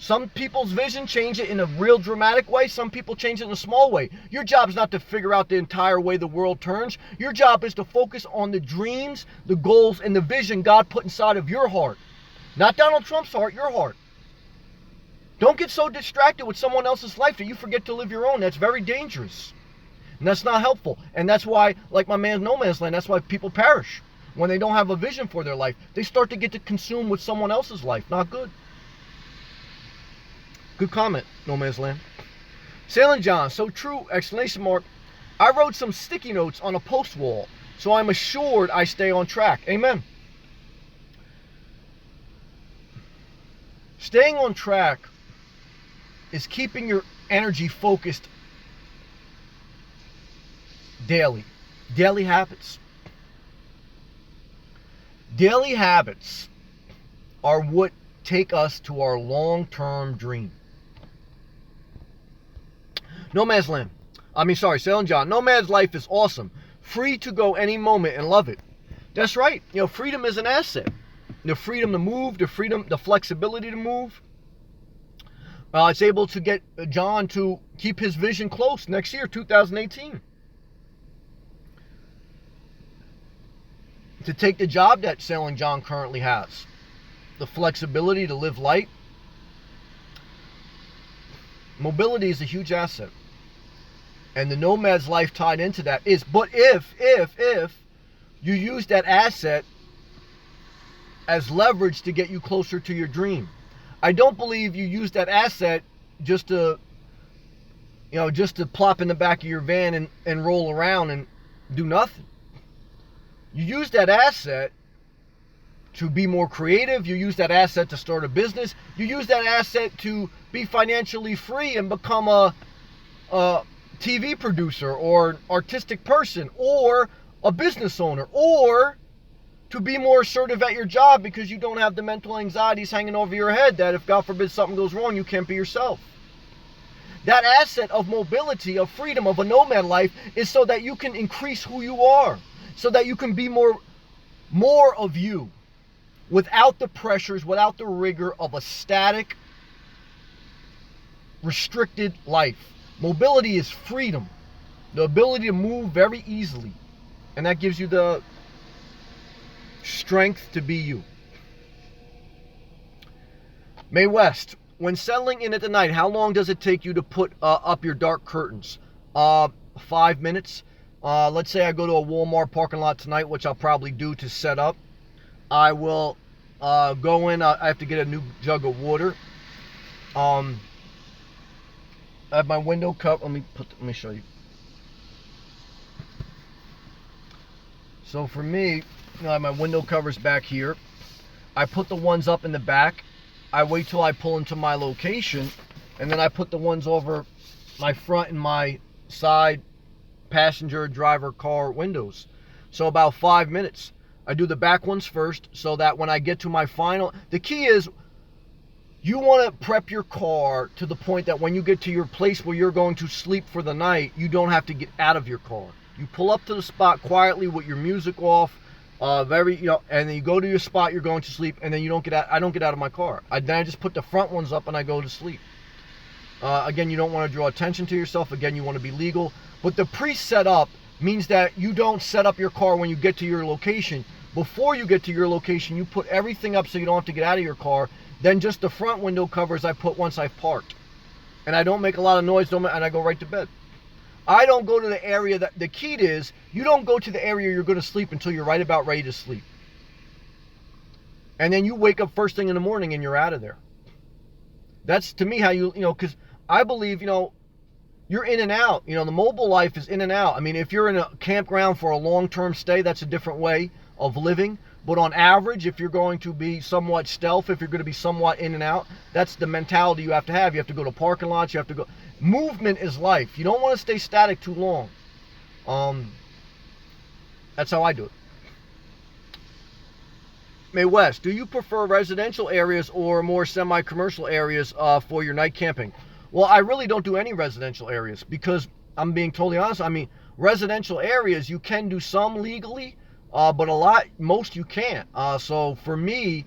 Some people's vision change it in a real dramatic way. Some people change it in a small way. Your job is not to figure out the entire way the world turns. Your job is to focus on the dreams, the goals, and the vision God put inside of your heart. Not Donald Trump's heart, your heart. Don't get so distracted with someone else's life that you forget to live your own. That's very dangerous. And that's not helpful. And that's why, like my man No Man's Land, that's why people perish. When they don't have a vision for their life, they start to get to consume with someone else's life. Not good. Good comment, No Man's Land. Sailing John, so true, exclamation mark. I wrote some sticky notes on a post wall, so I'm assured I stay on track. Amen. Staying on track is keeping your energy focused daily. Daily habits. Daily habits are what take us to our long-term dream. Sailing John. Nomad's life is awesome. Free to go any moment and love it. That's right. Freedom is an asset. The freedom to move, the flexibility to move. It's able to get John to keep his vision close next year, 2018. To take the job that Sailing John currently has. The flexibility to live light. Mobility is a huge asset. And the Nomad's life tied into that is, but if you use that asset as leverage to get you closer to your dream. I don't believe you use that asset just to plop in the back of your van and roll around and do nothing. You use that asset to be more creative. You use that asset to start a business. You use that asset to be financially free and become a TV producer or artistic person or a business owner, or to be more assertive at your job because you don't have the mental anxieties hanging over your head that if God forbid something goes wrong, you can't be yourself. That asset of mobility, of freedom, of a nomad life is so that you can increase who you are, so that you can be more of you without the pressures, without the rigor of a static, restricted life. Mobility is freedom, the ability to move very easily, and that gives you the strength to be you. May West, when settling in at the night, how long does it take you to put up your dark curtains? 5 minutes. Let's say I go to a Walmart parking lot tonight, which I'll probably do to set up. I will go in. I have to get a new jug of water. I have my window cover. Let me show you. So for me, I have my window covers back here. I put the ones up in the back. I wait till I pull into my location, and then I put the ones over my front and my side passenger driver car windows. So about 5 minutes. I do the back ones first so that when I get to my final, the key is you want to prep your car to the point that when you get to your place where you're going to sleep for the night, you don't have to get out of your car. You pull up to the spot quietly with your music off, and then you go to your spot you're going to sleep, and then you don't get out. I don't get out of my car. Then I just put the front ones up and I go to sleep. Again, you don't want to draw attention to yourself. Again, you want to be legal. But the pre-set up means that you don't set up your car when you get to your location. Before you get to your location, you put everything up so you don't have to get out of your car. Then just the front window covers I put once I've parked. And I don't make a lot of noise, and I go right to bed. I don't go to the area that, the key is, you don't go to the area you're going to sleep until you're right about ready to sleep. And then you wake up first thing in the morning and you're out of there. That's to me how because I believe, you're in and out. The mobile life is in and out. I mean, if you're in a campground for a long-term stay, that's a different way of living. But on average, if you're going to be somewhat stealth, if you're going to be somewhat in and out, that's the mentality you have to have. You have to go to parking lots. You have to go. Movement is life. You don't want to stay static too long. That's how I do it. May West, do you prefer residential areas or more semi-commercial areas for your night camping? Well, I really don't do any residential areas because I'm being totally honest. I mean, residential areas, you can do some legally, but most you can't. So for me,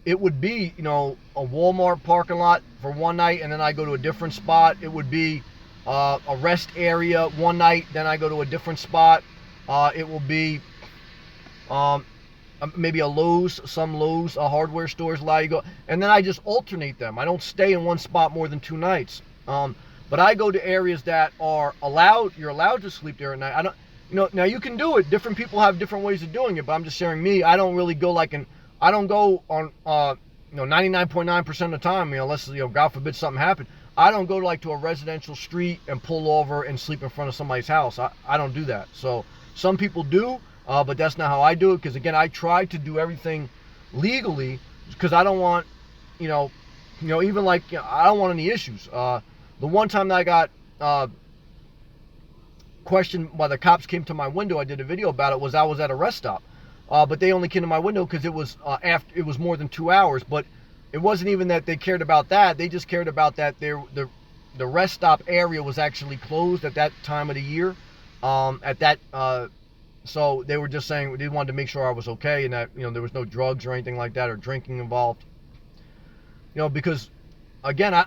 it would be, a Walmart parking lot for one night, and then I go to a different spot. It would be a rest area one night, then I go to a different spot. It will be maybe a Lowe's, some Lowe's hardware stores allow you to go, and then I just alternate them. I don't stay in one spot more than 2 nights. But I go to areas that are allowed. You're allowed to sleep there at night. I don't, now you can do it. Different people have different ways of doing it, but I'm just sharing me. I don't really go I don't go on, 99.9% of the time, unless, God forbid something happened. I don't go to a residential street and pull over and sleep in front of somebody's house. I don't do that. So some people do, but that's not how I do it. Because again, I try to do everything legally because I don't want, even I don't want any issues. The one time that I got questioned why the cops came to my window, I did a video about it, was I was at a rest stop. But they only came to my window because it was it was more than 2 hours. But it wasn't even that they cared about that. They just cared about that the rest stop area was actually closed at that time of the year. So they were just saying they wanted to make sure I was okay and that there was no drugs or anything like that or drinking involved. Because again,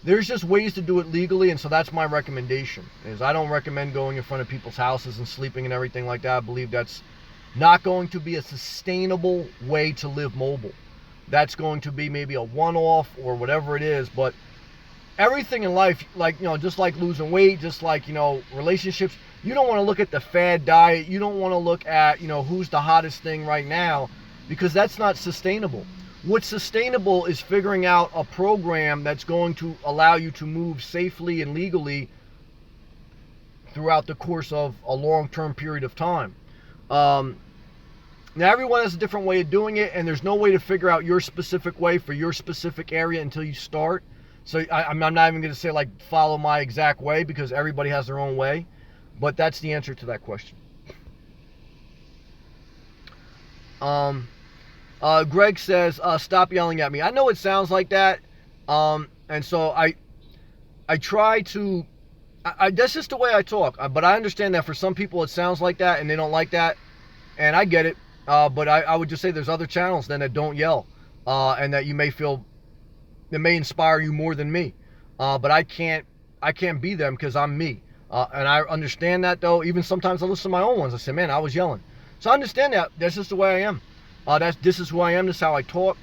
there's just ways to do it legally, and so that's my recommendation. Is I don't recommend going in front of people's houses and sleeping and everything like that. I believe that's not going to be a sustainable way to live mobile. That's going to be maybe a one-off or whatever it is, but everything in life, just like losing weight, just like, relationships, you don't want to look at the fad diet. You don't want to look at, who's the hottest thing right now, because that's not sustainable. What's sustainable is figuring out a program that's going to allow you to move safely and legally throughout the course of a long-term period of time. Now, everyone has a different way of doing it, and there's no way to figure out your specific way for your specific area until you start. So I'm not even going to say, follow my exact way, because everybody has their own way. But that's the answer to that question. Greg says, stop yelling at me. I know it sounds like that. And so I try to, that's just the way I talk. But I understand that for some people it sounds like that and they don't like that. And I get it. But I would just say there's other channels then that don't yell. And that you may feel, that may inspire you more than me. But I can't be them because I'm me. And I understand that though. Even sometimes I listen to my own ones. I say, man, I was yelling. So I understand that. That's just the way I am. This is who I am. This is how I talk.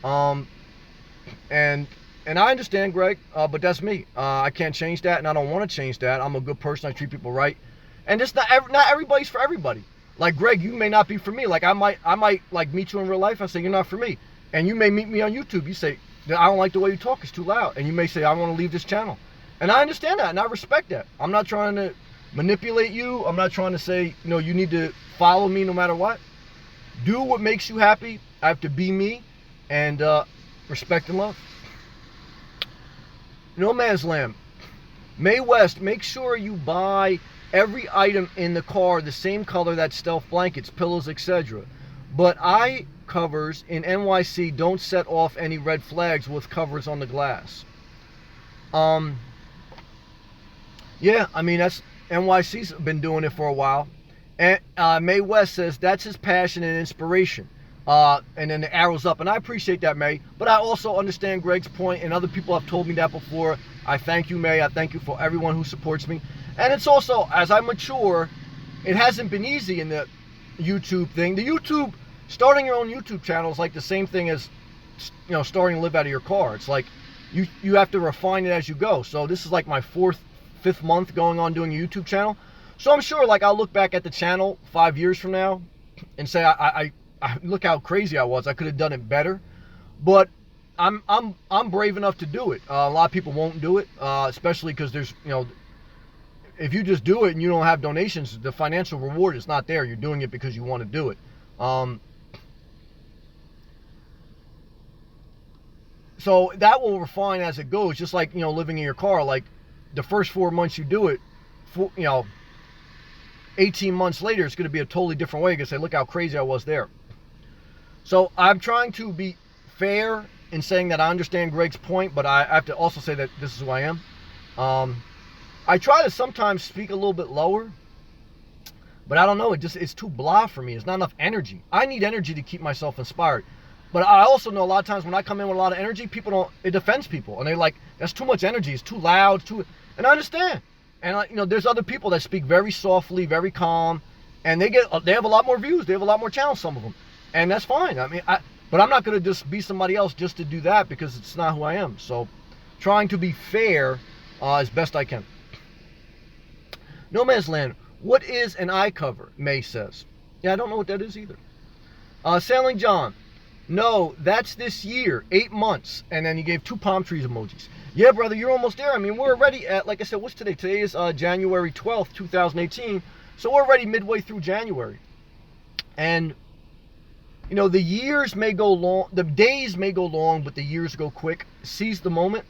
And I understand, Greg, but that's me. I can't change that, and I don't want to change that. I'm a good person. I treat people right. And it's not everybody's for everybody. Like, Greg, you may not be for me. Like, I might meet you in real life and say, you're not for me. And you may meet me on YouTube. You say, I don't like the way you talk. It's too loud. And you may say, I want to leave this channel. And I understand that, and I respect that. I'm not trying to manipulate you. I'm not trying to say, you need to follow me no matter what. Do what makes you happy. I have to be me, and respect and love. Nomad's Land. May West, make sure you buy every item in the car the same color, that stealth blankets, pillows, etc. But eye covers in NYC don't set off any red flags with covers on the glass. Yeah, I mean, that's NYC's been doing it for a while. And May West says that's his passion and inspiration. And then the arrows up. And I appreciate that, May. But I also understand Greg's point, and other people have told me that before. I thank you, May. I thank you for everyone who supports me. And it's also, as I mature, it hasn't been easy in the YouTube thing. Starting your own YouTube channel is like the same thing as, starting to live out of your car. It's like you have to refine it as you go. So this is like my 5th month going on doing a YouTube channel. So I'm sure, I'll look back at the channel 5 years from now and say, I look how crazy I was. I could have done it better, but I'm brave enough to do it. A lot of people won't do it, especially because there's, if you just do it and you don't have donations, the financial reward is not there. You're doing it because you want to do it. So that will refine as it goes, just like, living in your car. Like the first 4 months you do it, 18 months later, it's going to be a totally different way. You're going to say, look how crazy I was there. So I'm trying to be fair in saying that I understand Greg's point, but I have to also say that this is who I am. I try to sometimes speak a little bit lower. But I don't know, it's too blah for me. It's not enough energy. I need energy to keep myself inspired. But I also know a lot of times when I come in with a lot of energy, it offends people. And they're like, that's too much energy. It's too loud. And I understand. And there's other people that speak very softly, very calm, and they have a lot more views. They have a lot more channels, some of them. And that's fine. But I'm not going to just be somebody else just to do that, because it's not who I am. So trying to be fair as best I can. No Man's Land. What is an eye cover? May says. Yeah, I don't know what that is either. Sailing John. No, that's this year. 8 months. And then he gave 2 palm trees emojis. Yeah, brother, you're almost there. I mean, we're already at, like I said, what's today? Today is January 12th, 2018. So we're already midway through January. And, the years may go long, the days may go long, but the years go quick. Seize the moment.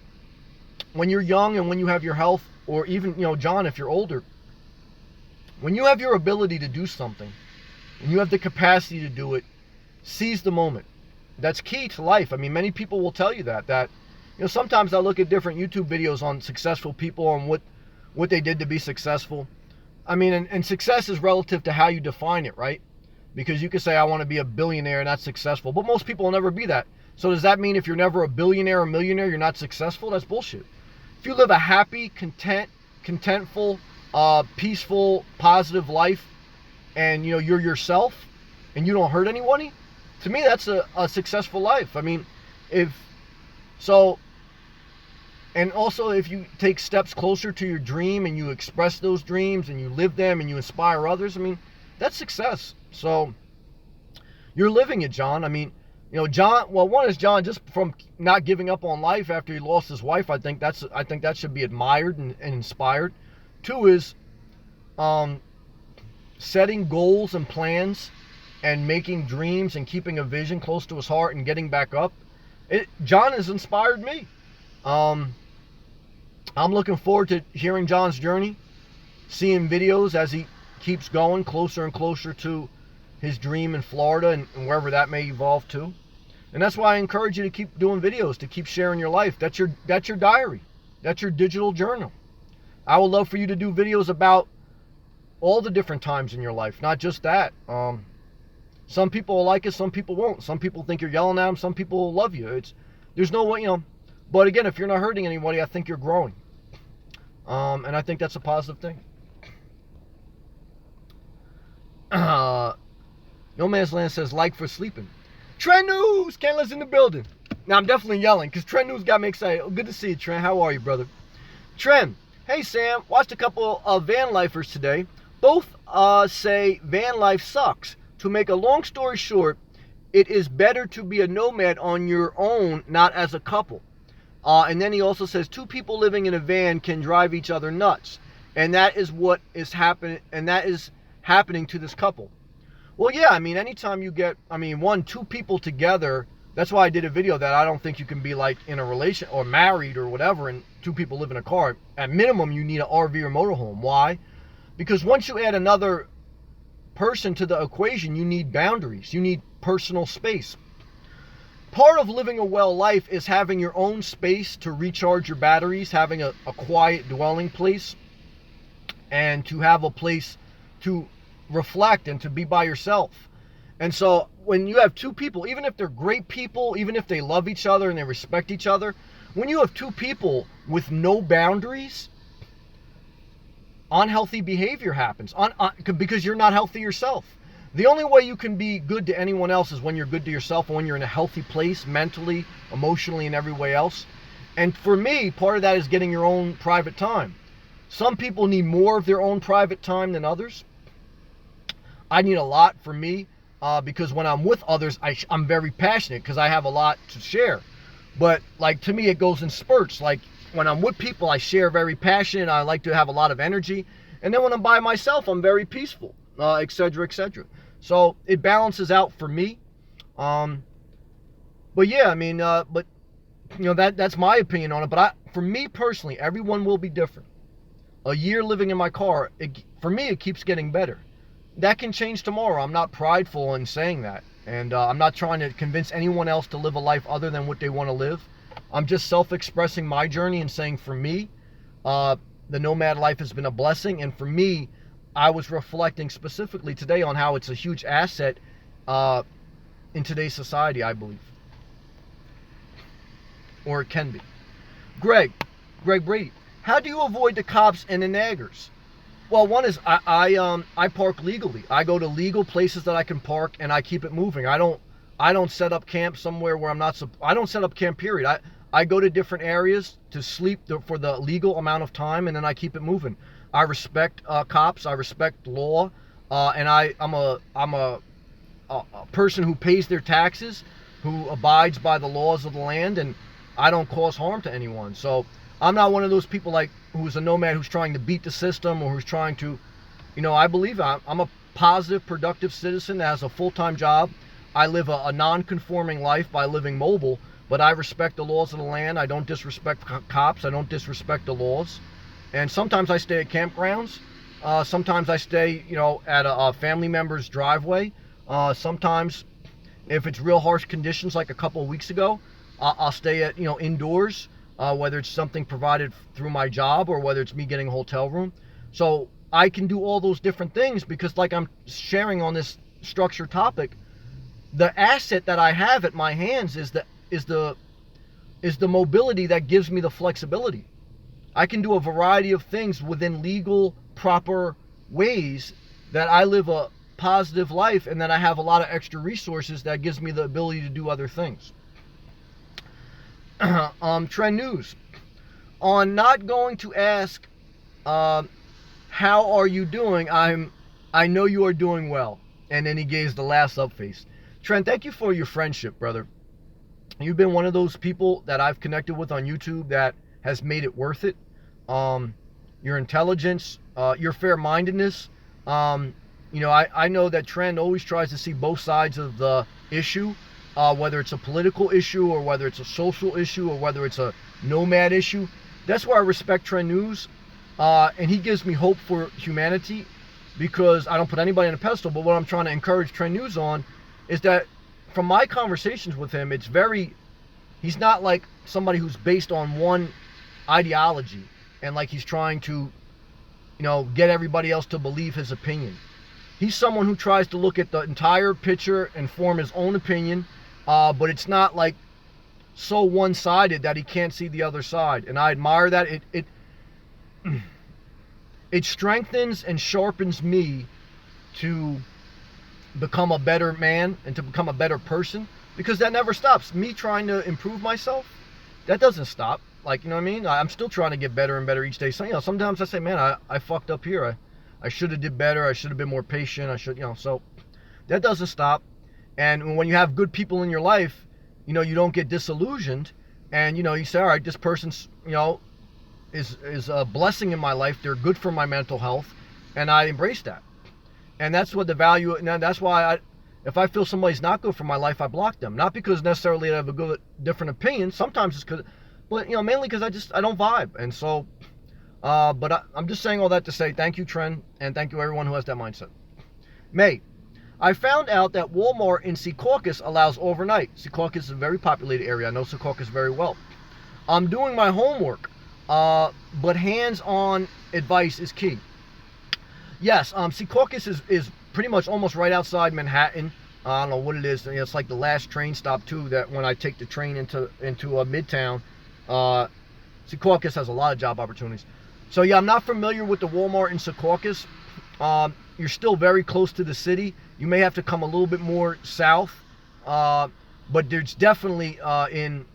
When you're young and when you have your health, or even, John, if you're older, when you have your ability to do something, and you have the capacity to do it, seize the moment. That's key to life. I mean, many people will tell you that, sometimes I look at different YouTube videos on successful people and what they did to be successful. I mean, and success is relative to how you define it, right? Because you could say, I want to be a billionaire and that's successful, but most people will never be that. So does that mean if you're never a billionaire or millionaire, you're not successful? That's bullshit. If you live a happy, contentful, peaceful, positive life, and you're yourself and you don't hurt anybody, to me that's a successful life. I mean, and also if you take steps closer to your dream and you express those dreams and you live them and you inspire others, I mean, that's success. So you're living it, John. I mean, John, well, one is John, just from not giving up on life after he lost his wife. I think that should be admired and inspired. 2 is setting goals and plans and making dreams and keeping a vision close to his heart and getting back up. John has inspired me. I'm looking forward to hearing John's journey, seeing videos as he keeps going closer and closer to his dream in Florida and wherever that may evolve to. And that's why I encourage you to keep doing videos, to keep sharing your life. That's your diary. That's your digital journal. I would love for you to do videos about all the different times in your life, not just that. Some people will like it, some people won't. Some people think you're yelling at them, some people will love you. There's no way, But again, if you're not hurting anybody, I think you're growing. And I think that's a positive thing. No Man's Land says, like for sleeping. Trend News! Kenla's in the building. Now, I'm definitely yelling because Trend News got me excited. Oh, good to see you, Trend. How are you, brother? Trend. Hey, Sam. Watched a couple of van lifers today. Both say van life sucks. To make a long story short, it is better to be a nomad on your own, not as a couple. And then he also says 2 people living in a van can drive each other nuts. And that is what is happening. And that is happening to this couple. Well, yeah, I mean, anytime you get, 2 people together, that's why I did a video that I don't think you can be like in a relation or married or whatever and 2 people live in a car. At minimum, you need an RV or motorhome. Why? Because once you add another person to the equation, you need boundaries. You need personal space. Part of living a well life is having your own space to recharge your batteries, having a quiet dwelling place, and to have a place to reflect and to be by yourself. And so when you have 2 people, even if they're great people, even if they love each other and they respect each other, when you have 2 people with no boundaries, unhealthy behavior happens because you're not healthy yourself. The only way you can be good to anyone else is when you're good to yourself and when you're in a healthy place mentally, emotionally, and every way else. And for me, part of that is getting your own private time. Some people need more of their own private time than others. I need a lot for me because when I'm with others, I'm very passionate because I have a lot to share. But like to me, it goes in spurts. Like when I'm with people, I share very passionate. I like to have a lot of energy. And then when I'm by myself, I'm very peaceful, etc., etc. So it balances out for me. But yeah, that's my opinion on it. But for me personally, everyone will be different. A year living in my car, for me, it keeps getting better. That can change tomorrow. I'm not prideful in saying that. And I'm not trying to convince anyone else to live a life other than what they want to live. I'm just self-expressing my journey and saying for me, the nomad life has been a blessing. And for me, I was reflecting specifically today on how it's a huge asset uh, in today's society, I believe, or it can be. Greg, Greg Brady, how do you avoid the cops and the naggers? Well, one is I park legally. I go to legal places that I can park, and I keep it moving. I don't set up camp somewhere where I'm not. I don't set up camp. Period. I go to different areas to sleep for the legal amount of time, and then I keep it moving. I respect cops. I respect law, and I'm a person who pays their taxes, who abides by the laws of the land, and I don't cause harm to anyone. So I'm not one of those people like who's a nomad who's trying to beat the system or who's trying to, I believe I'm a positive, productive citizen that has a full-time job. I live a non-conforming life by living mobile, but I respect the laws of the land. I don't disrespect cops. I don't disrespect the laws. And sometimes I stay at campgrounds. Sometimes I stay, at a family member's driveway. Sometimes, if it's real harsh conditions, like a couple of weeks ago, I'll stay at, indoors, whether it's something provided through my job or whether it's me getting a hotel room. So I can do all those different things because, like I'm sharing on this structured topic, the asset that I have at my hands is the mobility that gives me the flexibility. I can do a variety of things within legal, proper ways that I live a positive life, and then I have a lot of extra resources that gives me the ability to do other things. Trend news. On not going to ask, how are you doing? I know you are doing well. And then he gives the last up face. Trent, thank you for your friendship, brother. You've been one of those people that I've connected with on YouTube that has made it worth it. Your intelligence, your fair-mindedness. I know that Trent always tries to see both sides of the issue, whether it's a political issue or whether it's a social issue or whether it's a nomad issue. That's why I respect Trend News, and he gives me hope for humanity because I don't put anybody on a pedestal, but what I'm trying to encourage Trend News on is that from my conversations with him, he's not like somebody who's based on one ideology and like he's trying to, get everybody else to believe his opinion. He's someone who tries to look at the entire picture and form his own opinion, but it's not like so one-sided that he can't see the other side. And I admire that. It strengthens and sharpens me to become a better man and to become a better person, because that never stops. Me trying to improve myself, that doesn't stop. Like, you know what I mean? I'm still trying to get better and better each day. So, sometimes I say, man, I fucked up here. I should have did better. I should have been more patient. So that doesn't stop. And when you have good people in your life, you don't get disillusioned. And, you say, all right, this person's, is a blessing in my life. They're good for my mental health. And I embrace that. And that's what the value, and that's why if I feel somebody's not good for my life, I block them. Not because necessarily I have a different opinion. Sometimes it's because, but, mainly because I don't vibe. And so, but I'm just saying all that to say thank you, Trend, and thank you everyone who has that mindset. May, I found out that Walmart in Secaucus allows overnight. Secaucus is a very populated area. I know Secaucus very well. I'm doing my homework, but hands-on advice is key. Yes, Secaucus is pretty much almost right outside Manhattan. I don't know what it is. It's like the last train stop too. That when I take the train into Midtown, Secaucus has a lot of job opportunities. So yeah, I'm not familiar with the Walmart in Secaucus. You're still very close to the city. You may have to come a little bit more south, but there's definitely in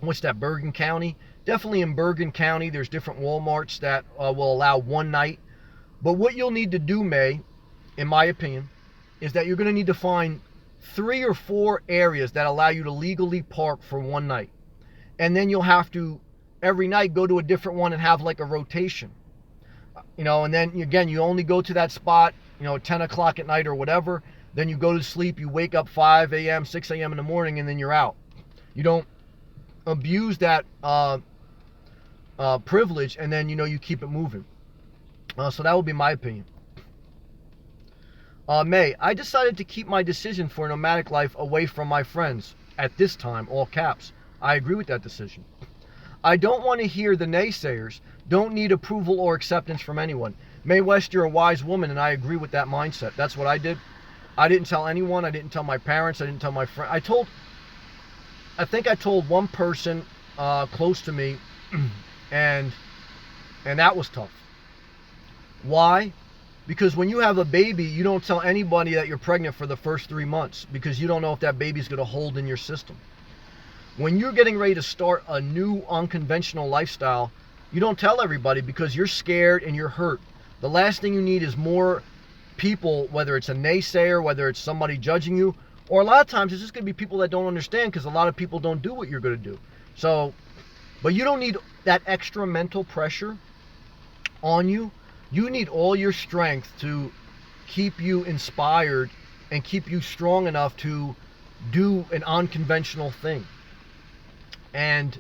Bergen County. Definitely in Bergen County, there's different Walmarts that will allow one night. But what you'll need to do, May, in my opinion, is that you're going to need to find 3 or 4 areas that allow you to legally park for one night. And then you'll have to, every night, go to a different one and have like a rotation. And then, again, you only go to that spot, at 10 o'clock at night or whatever. Then you go to sleep, you wake up 5 a.m., 6 a.m. in the morning, and then you're out. You don't abuse that privilege, and then, you keep it moving. So that would be my opinion. May, I decided to keep my decision for a nomadic life away from my friends at this time, all caps. I agree with that decision. I don't want to hear the naysayers Don't need approval or acceptance from anyone. Mae West, you're a wise woman, and I agree with that mindset. That's what I did. I didn't tell anyone. I didn't tell my parents. I didn't tell my friend. I think I told one person close to me, and that was tough. Why? Because when you have a baby, you don't tell anybody that you're pregnant for the first 3 months because you don't know if that baby's going to hold in your system. When you're getting ready to start a new unconventional lifestyle, you don't tell everybody because you're scared and you're hurt. The last thing you need is more people, whether it's a naysayer, whether it's somebody judging you, or a lot of times it's just going to be people that don't understand because a lot of people don't do what you're going to do. So, but you don't need that extra mental pressure on you. You need all your strength to keep you inspired and keep you strong enough to do an unconventional thing. And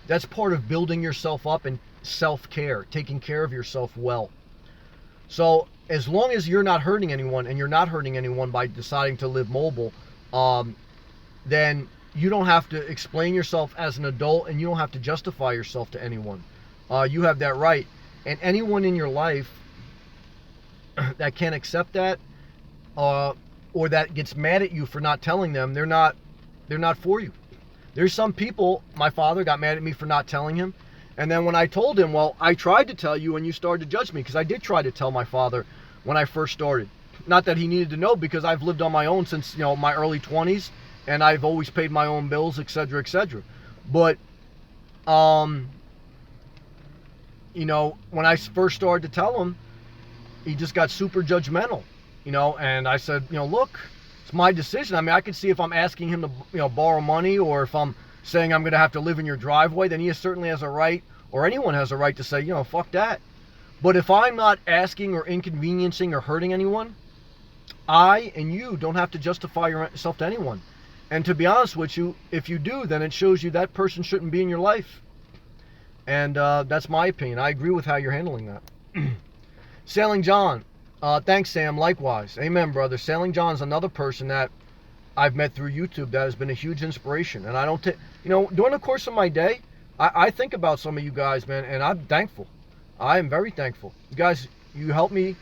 that's part of building yourself up and self-care, taking care of yourself well. So as long as you're not hurting anyone, and you're not hurting anyone by deciding to live mobile, then you don't have to explain yourself as an adult, and you don't have to justify yourself to anyone. You have that right. And anyone in your life that can't accept that, or that gets mad at you for not telling them, they're not for you. There's some people, my father got mad at me for not telling him. And then when I told him, well, I tried to tell you and you started to judge me, because I did try to tell my father when I first started. Not that he needed to know, because I've lived on my own since, my early 20s, and I've always paid my own bills, etc., etc. But, when I first started to tell him, he just got super judgmental, and I said, look, it's my decision. I mean, I could see if I'm asking him to, borrow money, or if I'm saying I'm going to have to live in your driveway, then he certainly has a right, or anyone has a right to say, fuck that. But if I'm not asking or inconveniencing or hurting anyone, I and you don't have to justify yourself to anyone. And to be honest with you, if you do, then it shows you that person shouldn't be in your life. And that's my opinion. I agree with how you're handling that. Sailing John. Thanks, Sam. Likewise. Amen, brother. Sailing John's another person that I've met through YouTube that has been a huge inspiration. And I don't during the course of my day, I think about some of you guys, man, and I'm thankful. I am very thankful. You guys, you help me,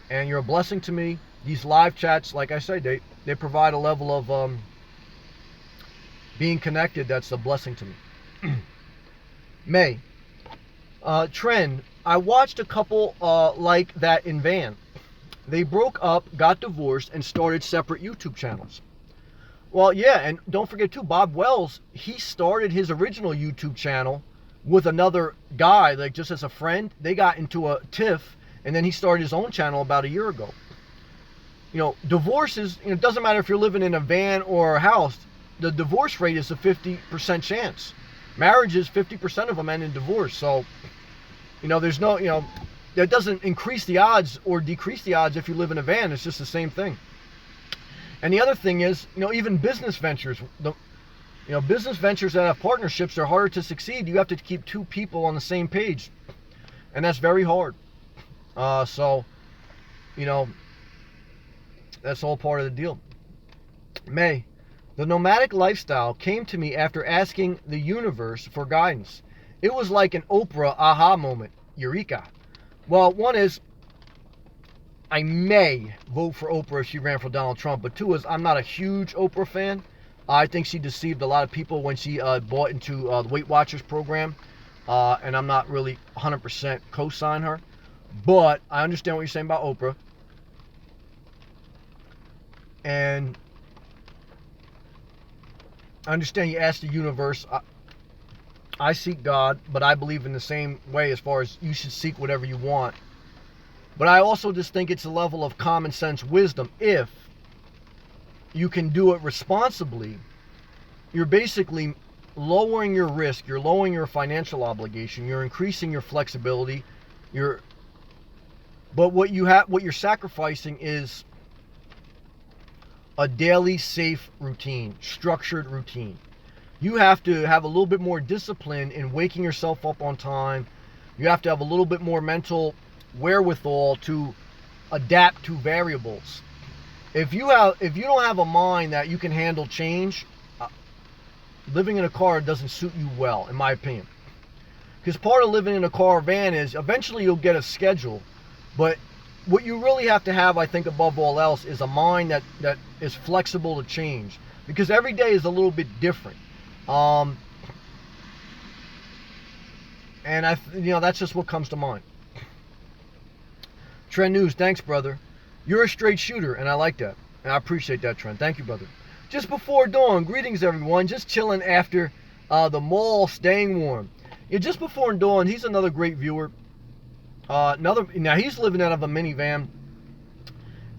and you're a blessing to me. These live chats, like I say, they provide a level of being connected that's a blessing to me. May. Trend. I watched a couple like that in Van. They broke up, got divorced, and started separate YouTube channels. Well, yeah, and don't forget too, Bob Wells, he started his original YouTube channel with another guy, like just as a friend. They got into a tiff, and then he started his own channel about a year ago. Divorce is, it doesn't matter if you're living in a van or a house, the divorce rate is a 50% chance. Marriages, 50% of them end in divorce. So, there's no, that doesn't increase the odds or decrease the odds if you live in a van. It's just the same thing. And the other thing is, even business ventures, business ventures that have partnerships are harder to succeed. You have to keep two people on the same page, and that's very hard. So, that's all part of the deal. May. The nomadic lifestyle came to me after asking the universe for guidance. It was like an Oprah aha moment. Eureka. Well, one is, I may vote for Oprah if she ran for Donald Trump. But two is, I'm not a huge Oprah fan. I think she deceived a lot of people when she bought into the Weight Watchers program. And I'm not really 100% co-sign her. But I understand what you're saying about Oprah. And I understand you asked the universe. I seek God, but I believe in the same way as far as you should seek whatever you want. But I also just think it's a level of common sense wisdom. If you can do it responsibly, you're basically lowering your risk, you're lowering your financial obligation, you're increasing your flexibility, but what you're sacrificing is a daily safe routine, structured routine. You have to have a little bit more discipline in waking yourself up on time. You have to have a little bit more mental wherewithal to adapt to variables. If you don't have a mind that you can handle change, living in a car doesn't suit you well, in my opinion. Because part of living in a car or van is eventually you'll get a schedule, but what you really have to have, I think, above all else, is a mind that is flexible to change. Because every day is a little bit different. And that's just what comes to mind. Trend News, thanks, brother. You're a straight shooter, and I like that. And I appreciate that, Trend. Thank you, brother. Just before dawn, greetings, everyone. Just chilling after the mall, staying warm. Yeah, just before dawn, he's another great viewer. Now he's living out of a minivan,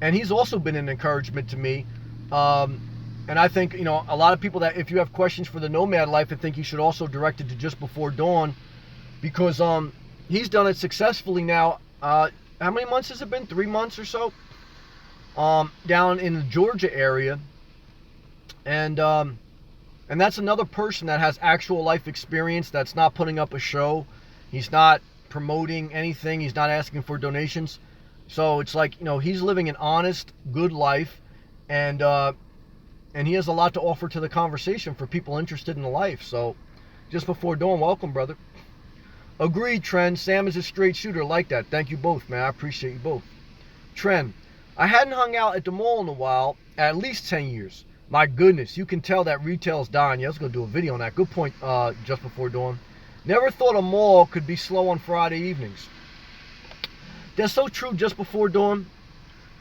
and he's also been an encouragement to me. And I think, a lot of people that, if you have questions for the Nomad life, I think you should also direct it to Just Before Dawn, because he's done it successfully now. How many months has it been? 3 months or so? Down in the Georgia area. And that's another person that has actual life experience, that's not putting up a show. He's not promoting anything. He's not asking for donations. So it's like, he's living an honest, good life, and he has a lot to offer to the conversation for people interested in the life. So Just Before Dawn, welcome, brother. Agreed, Trend. Sam is a straight shooter. Like that. Thank you both, man. I appreciate you both. Trend. I hadn't hung out at the mall in a while, at least 10 years. My goodness, you can tell that retail's dying. Yeah, I was going to do a video on that. Good point, Just Before Dawn. Never thought a mall could be slow on Friday evenings. That's so true, Just Before Dawn.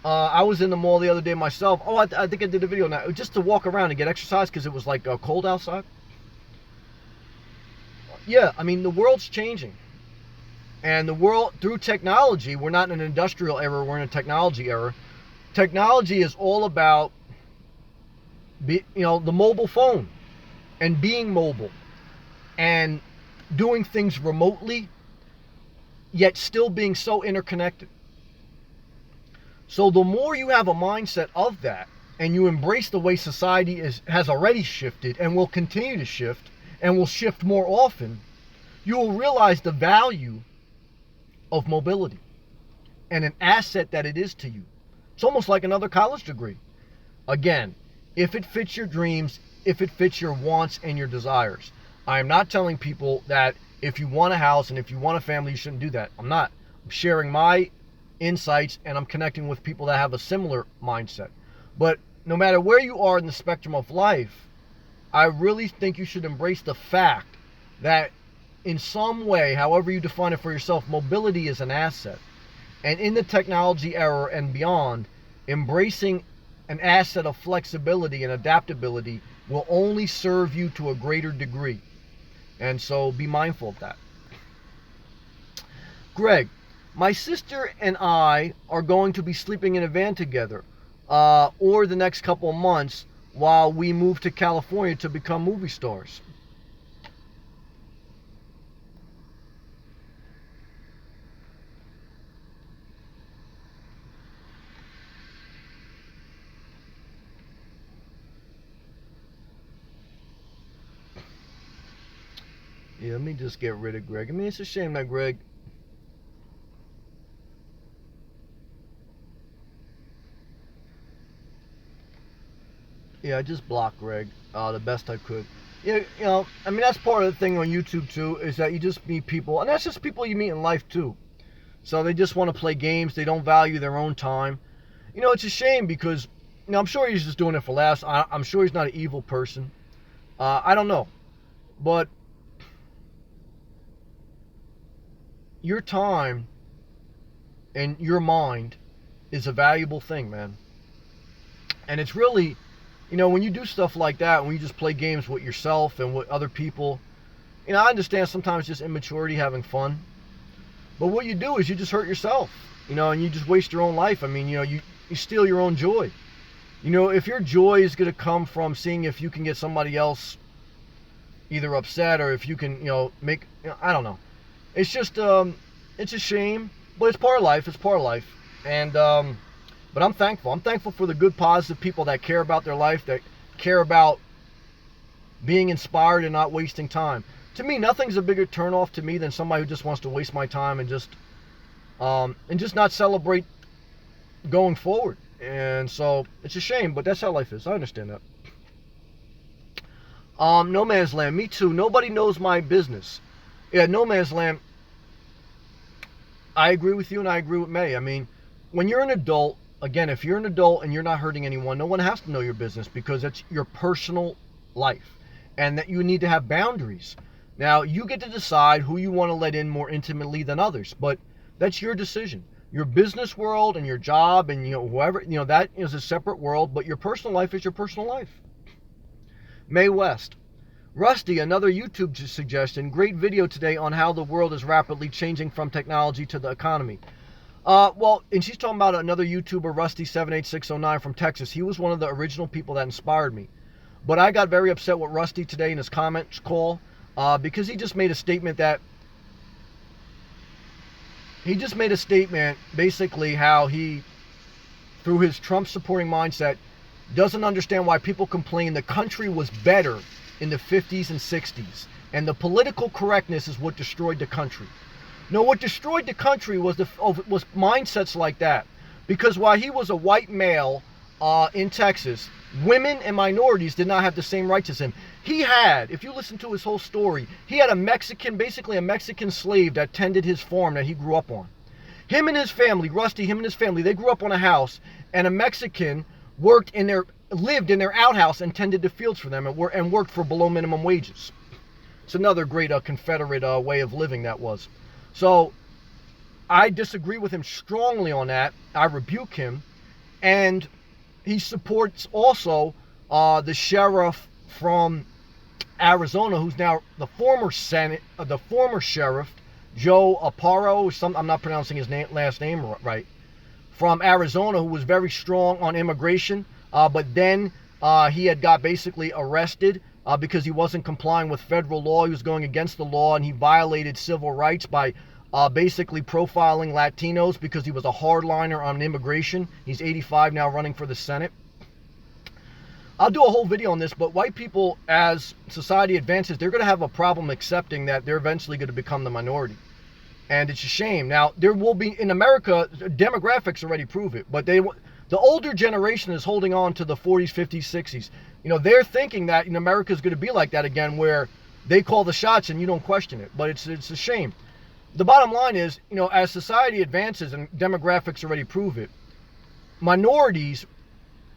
I was in the mall the other day myself. Oh, I think I did a video on that. Just to walk around and get exercise because it was like cold outside. Yeah, I mean, the world's changing. And the world, through technology, we're not in an industrial era, we're in a technology era. Technology is all about, the mobile phone and being mobile and doing things remotely, yet still being so interconnected. So the more you have a mindset of that, and you embrace the way society has already shifted and will continue to shift and will shift more often, you will realize the value of mobility and an asset that it is to you. It's almost like another college degree. Again, if it fits your dreams, if it fits your wants and your desires. I am not telling people that if you want a house and if you want a family, you shouldn't do that. I'm not. I'm sharing my insights, and I'm connecting with people that have a similar mindset. But no matter where you are in the spectrum of life, I really think you should embrace the fact that in some way, however you define it for yourself, mobility is an asset. And in the technology era and beyond, embracing an asset of flexibility and adaptability will only serve you to a greater degree. And so be mindful of that. Greg, my sister and I are going to be sleeping in a van together or the next couple of months while we move to California to become movie stars. Yeah, let me just get rid of Greg. I mean, it's a shame that Greg... Yeah, I just blocked Greg the best I could. Yeah, I mean, that's part of the thing on YouTube too, is that you just meet people, and that's just people you meet in life too. So they just want to play games. They don't value their own time. It's a shame because, I'm sure he's just doing it for laughs. I'm sure he's not an evil person. I don't know. But your time and your mind is a valuable thing, man. And it's really, when you do stuff like that, when you just play games with yourself and with other people, I understand sometimes just immaturity, having fun. But what you do is you just hurt yourself, and you just waste your own life. I mean, you steal your own joy. If your joy is going to come from seeing if you can get somebody else either upset or if you can, make, I don't know. It's just, it's a shame, but it's part of life. It's part of life. And, but I'm thankful. I'm thankful for the good, positive people that care about their life, that care about being inspired and not wasting time. To me, nothing's a bigger turnoff to me than somebody who just wants to waste my time and just not celebrate going forward. And so it's a shame, but that's how life is. I understand that. No Man's Land. Me too. Nobody knows my business. Yeah, No Man's Land, I agree with you and I agree with May. I mean, when you're an adult, again, if you're an adult and you're not hurting anyone, no one has to know your business because it's your personal life and that you need to have boundaries. Now, you get to decide who you want to let in more intimately than others, but that's your decision. Your business world and your job and whoever, that is a separate world, but your personal life is your personal life. May West. Rusty, another YouTube suggestion. Great video today on how the world is rapidly changing from technology to the economy. Well, and she's talking about another YouTuber, Rusty78609 from Texas. He was one of the original people that inspired me. But I got very upset with Rusty today in his comments call because he just made a statement basically how he, through his Trump supporting mindset, doesn't understand why people complain the country was better in the 50s and 60s. And the political correctness is what destroyed the country. No, what destroyed the country was mindsets like that. Because while he was a white male in Texas, women and minorities did not have the same rights as him. He had, if you listen to his whole story, he had basically a Mexican slave that tended his farm that he grew up on. Him and his family, Rusty, they grew up on a house, and a Mexican lived in their outhouse and tended the fields for them and worked for below minimum wages. It's another great Confederate way of living that was. So I disagree with him strongly on that. I rebuke him. And he supports also the sheriff from Arizona, who's now the former sheriff, Joe Aparo, I'm not pronouncing his last name right, from Arizona, who was very strong on immigration, but then he had got basically arrested because he wasn't complying with federal law. He was going against the law, and he violated civil rights by basically profiling Latinos because he was a hardliner on immigration. He's 85 now, running for the Senate. I'll do a whole video on this, but white people, as society advances, they're going to have a problem accepting that they're eventually going to become the minority. And it's a shame. Now, there will be, in America, demographics already prove it, but the older generation is holding on to the 40s, 50s, 60s. They're thinking that America is going to be like that again, where they call the shots and you don't question it. But it's a shame. The bottom line is, as society advances, and demographics already prove it, minorities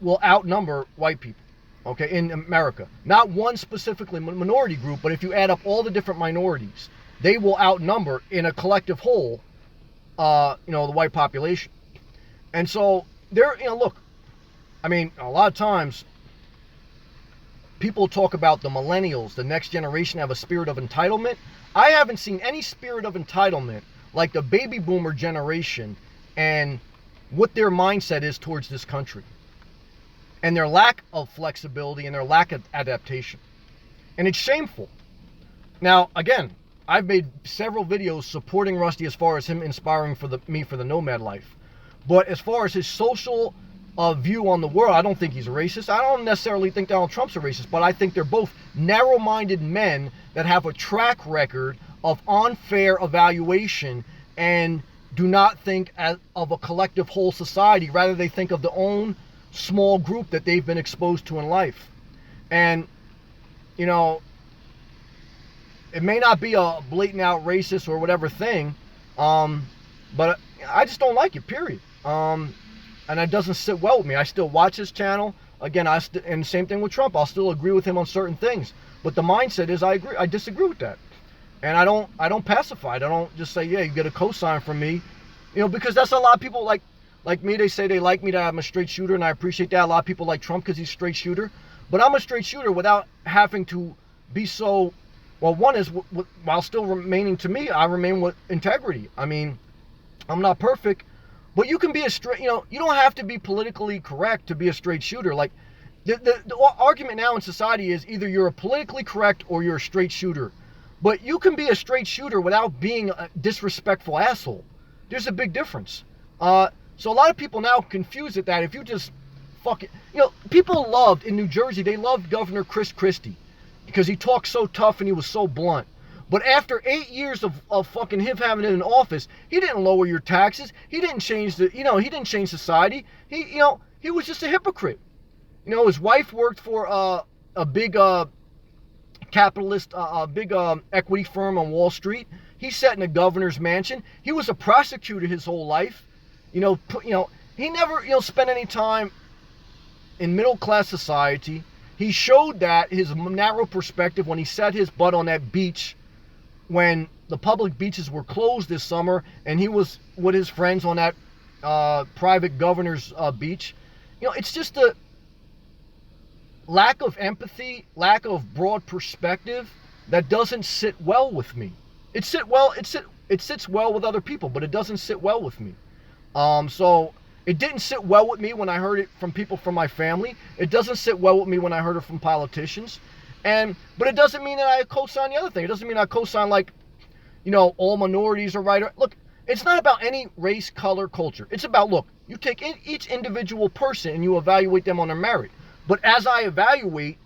will outnumber white people, okay, in America. Not one specifically minority group, but if you add up all the different minorities, they will outnumber in a collective whole, the white population. And so look, I mean, a lot of times people talk about the millennials, the next generation, have a spirit of entitlement. I haven't seen any spirit of entitlement like the baby boomer generation and what their mindset is towards this country and their lack of flexibility and their lack of adaptation. And it's shameful. Now, again, I've made several videos supporting Rusty as far as him inspiring me for the Nomad life. But as far as his social view on the world, I don't think he's a racist. I don't necessarily think Donald Trump's a racist, but I think they're both narrow-minded men that have a track record of unfair evaluation and do not think of a collective whole society. Rather, they think of their own small group that they've been exposed to in life. And, it may not be a blatant out racist or whatever thing, but I just don't like it, period. And it doesn't sit well with me. I still watch his channel. Again, and same thing with Trump. I'll still agree with him on certain things. But the mindset is I disagree with that. And I don't pacify it. I don't just say, yeah, you get a cosign from me. Because that's a lot of people like me. They say they like me that I'm a straight shooter, and I appreciate that. A lot of people like Trump because he's a straight shooter. But I'm a straight shooter without having to be so, well, one is, while still remaining, to me, I remain with integrity. I mean, I'm not perfect. But you can be a straight, you don't have to be politically correct to be a straight shooter. Like, the argument now in society is either you're a politically correct or you're a straight shooter. But you can be a straight shooter without being a disrespectful asshole. There's a big difference. So a lot of people now confuse it that if you just fucking, people loved, in New Jersey, they loved Governor Chris Christie because he talked so tough and he was so blunt. But after 8 years of fucking him having it in office, he didn't lower your taxes. He didn't change he didn't change society. He was just a hypocrite. His wife worked for a big capitalist, big equity firm on Wall Street. He sat in a governor's mansion. He was a prosecutor his whole life. He never, spent any time in middle class society. He showed that his narrow perspective when he set his butt on that beach when the public beaches were closed this summer, and he was with his friends on that private governor's beach. It's just a lack of empathy, lack of broad perspective that doesn't sit well with me. It sits well with other people, but it doesn't sit well with me. So it didn't sit well with me when I heard it from people from my family. It doesn't sit well with me when I heard it from politicians. But it doesn't mean that I co-sign the other thing. It doesn't mean I co-sign all minorities are right. Look, it's not about any race, color, culture. It's about, look, you take each individual person and you evaluate them on their merit. But as I evaluate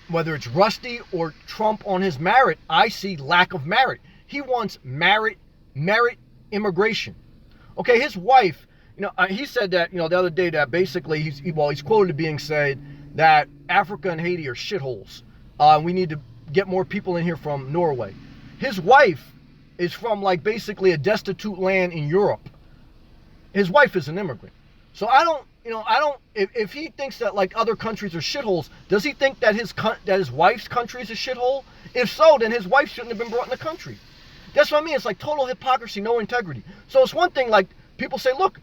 whether it's Rusty or Trump on his merit, I see lack of merit. He wants merit immigration. Okay, his wife, he said that, the other day that basically he's quoted being said that Africa and Haiti are shitholes. We need to get more people in here from Norway. His wife is from basically a destitute land in Europe. His wife is an immigrant. So if he thinks that other countries are shitholes, does he think that his wife's country is a shithole? If so, then his wife shouldn't have been brought in the country. That's what I mean. It's total hypocrisy, no integrity. So it's one thing people say, look,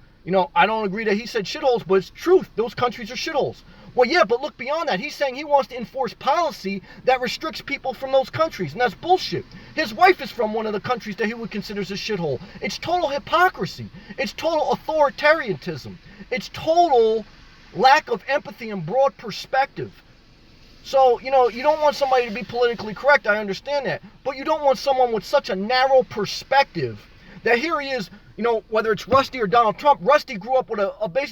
I don't agree that he said shitholes, but it's truth. Those countries are shitholes. Well, yeah, but look beyond that. He's saying he wants to enforce policy that restricts people from those countries, and that's bullshit. His wife is from one of the countries that he would consider as a shithole. It's total hypocrisy. It's total authoritarianism. It's total lack of empathy and broad perspective. So, you don't want somebody to be politically correct, I understand that. But you don't want someone with such a narrow perspective that here he is, whether it's Rusty or Donald Trump. Rusty grew up with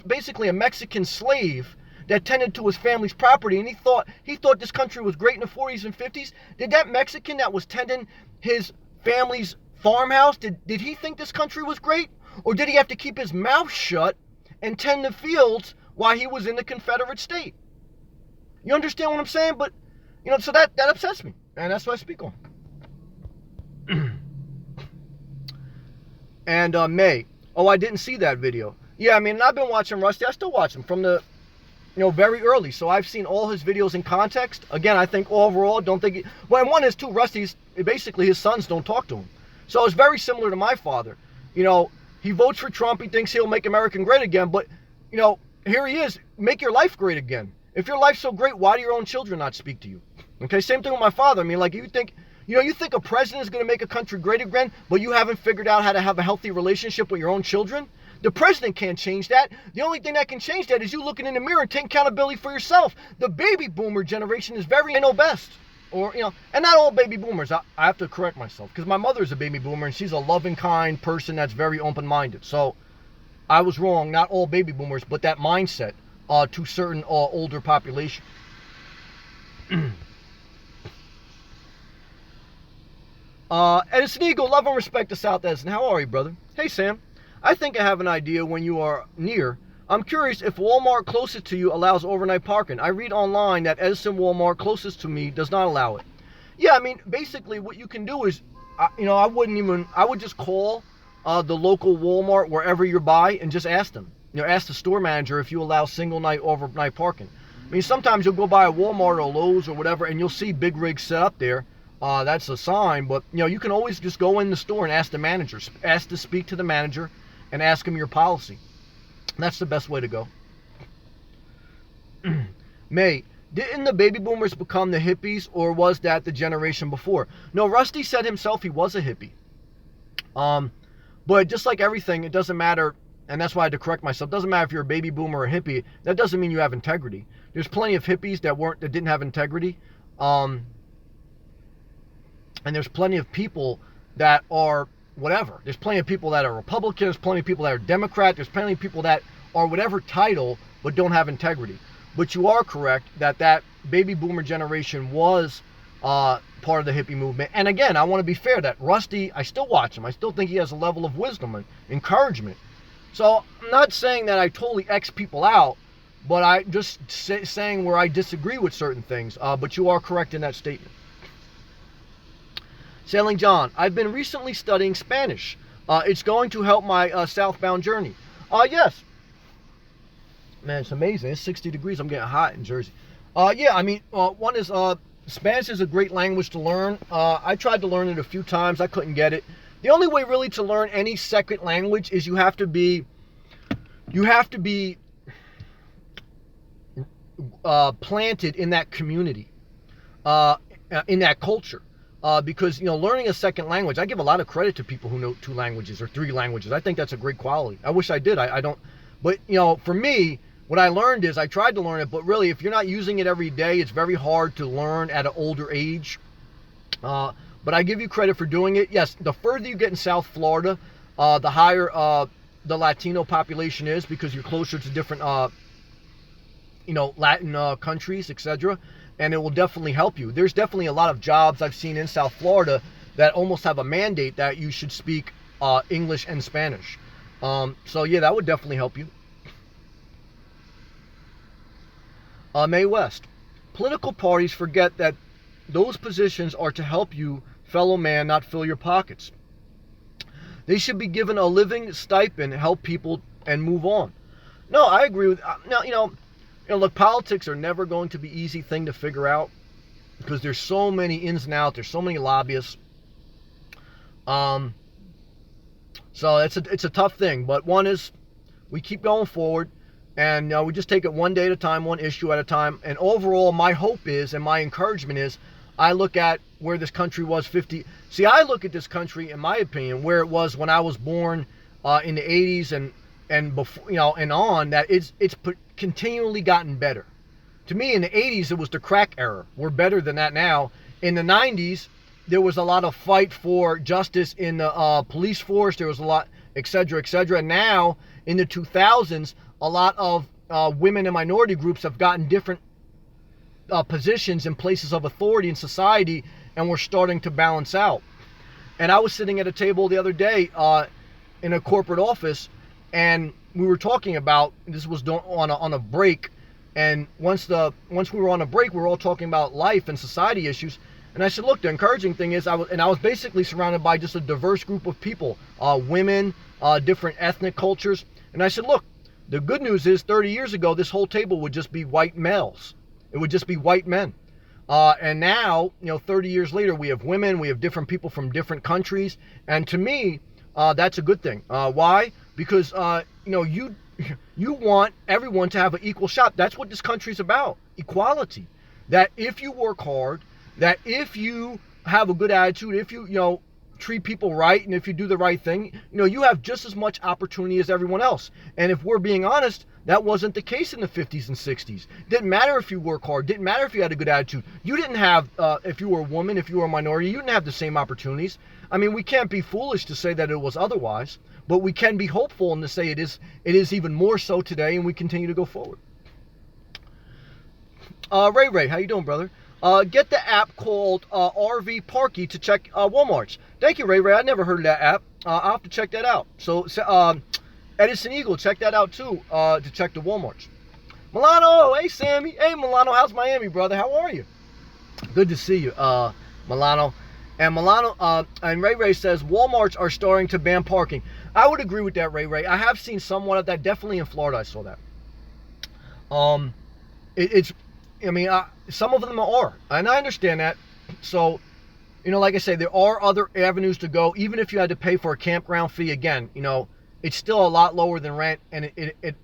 basically a Mexican slave that tended to his family's property, and he thought this country was great in the 40s and 50s. Did that Mexican that was tending his family's farmhouse, did he think this country was great? Or did he have to keep his mouth shut and tend the fields while he was in the Confederate state? You understand what I'm saying? But, so that upsets me, and that's what I speak on. And May, I didn't see that video. Yeah, I've been watching Rusty. I still watch him from the very early. So I've seen all his videos in context. Again, I think overall, don't think... Well, and one is too, Rusty's... Basically, his sons don't talk to him. So it's very similar to my father. He votes for Trump. He thinks he'll make America great again. But, here he is. Make your life great again. If your life's so great, why do your own children not speak to you? Okay, same thing with my father. You think... you think a president is going to make a country great again, but you haven't figured out how to have a healthy relationship with your own children? The president can't change that. The only thing that can change that is you looking in the mirror and taking accountability for yourself. The baby boomer generation is I know best. Or, and not all baby boomers. I have to correct myself because my mother's a baby boomer and she's a loving, kind person that's very open-minded. So I was wrong. Not all baby boomers, but that mindset to certain older population. Edison Eagle, love and respect to South Edison. How are you, brother? Hey, Sam. I think I have an idea when you are near. I'm curious if Walmart closest to you allows overnight parking. I read online that Edison Walmart closest to me does not allow it. Yeah, basically what you can do is, I would just call the local Walmart wherever you're by and just ask them. Ask the store manager if you allow single night overnight parking. Sometimes you'll go by a Walmart or Lowe's or whatever and you'll see big rigs set up there. That's a sign, but you can always just go in the store and ask the manager. Ask to speak to the manager and ask him your policy. That's the best way to go. May, didn't the baby boomers become the hippies, or was that the generation before? No, Rusty said himself he was a hippie. But just like everything, it doesn't matter, and that's why I had to correct myself. It doesn't matter if you're a baby boomer or a hippie. That doesn't mean you have integrity. There's plenty of hippies that didn't have integrity. And there's plenty of people that are whatever. There's plenty of people that are Republicans, there's plenty of people that are Democrat, there's plenty of people that are whatever title but don't have integrity. But you are correct that baby boomer generation was part of the hippie movement. And again, I want to be fair that Rusty, I still watch him. I still think he has a level of wisdom and encouragement. So I'm not saying that I totally X people out, but I just saying where I disagree with certain things. But you are correct in that statement. Sailing John, I've been recently studying Spanish. It's going to help my southbound journey. Yes. Man, it's amazing. It's 60 degrees. I'm getting hot in Jersey. Yeah, I mean, one is Spanish is a great language to learn. I tried to learn it a few times. I couldn't get it. The only way really to learn any second language is you have to be planted in that community, in that culture. Because learning a second language, I give a lot of credit to people who know 2 languages or 3 languages. I think that's a great quality. I wish I did. I don't. But for me, what I learned is I tried to learn it, but really, if you're not using it every day, it's very hard to learn at an older age. But I give you credit for doing it. Yes, the further you get in South Florida, the higher the Latino population is, because you're closer to different Latin countries, etc. And it will definitely help you. There's definitely a lot of jobs I've seen in South Florida that almost have a mandate that you should speak English and Spanish. So yeah, that would definitely help you. Mae West, political parties forget that those positions are to help you, fellow man, not fill your pockets. They should be given a living stipend, help people, and move on. No, I agree with. No, look, politics are never going to be an easy thing to figure out, because there's so many ins and outs. There's so many lobbyists. So it's a tough thing. But one is, we keep going forward, and we just take it one day at a time, one issue at a time. And overall, my hope is, and my encouragement is, I look at where this country was 50. See, I look at this country, in my opinion, where it was when I was born in the 80s and before, and on, that it's continually gotten better. To me, in the 80s, it was the crack era. We're better than that now. In the 90s, there was a lot of fight for justice in the police force. There was a lot, et cetera, et cetera. And now, in the 2000s, a lot of women and minority groups have gotten different positions in places of authority in society, and we're starting to balance out. And I was sitting at a table the other day in a corporate office, and we were talking about, this was on a break, and once we were on a break, we were all talking about life and society issues. And I said, look, the encouraging thing is, I was basically surrounded by just a diverse group of people, women, different ethnic cultures. And I said, look, the good news is 30 years ago, this whole table would just be white males. It would just be white men. And now, 30 years later, we have women, we have different people from different countries. And to me, that's a good thing. Why? Because, you want everyone to have an equal shot. That's what this country's about. Equality. That if you work hard, that if you have a good attitude, if you, treat people right, and if you do the right thing, you have just as much opportunity as everyone else. And if we're being honest, that wasn't the case in the 50s and 60s. Didn't matter if you work hard. Didn't matter if you had a good attitude. You didn't have, if you were a woman, if you were a minority, you didn't have the same opportunities. I mean, we can't be foolish to say that it was otherwise, but we can be hopeful and to say it is even more so today, and we continue to go forward. Ray, how you doing, brother? Get the app called RV Parky to check Walmarts. Thank you, Ray. I never heard of that app. I'll have to check that out. So, Edison Eagle, check that out too, to check the Walmarts. Milano, hey Sammy. Hey Milano, how's Miami, brother? How are you? Good to see you, Milano. And Milano, and Ray says Walmarts are starting to ban parking. I would agree with that, Ray. I have seen somewhat of that. Definitely in Florida, I saw that. Some of them are, and I understand that. So, like I say, there are other avenues to go. Even if you had to pay for a campground fee, again, it's still a lot lower than rent, and it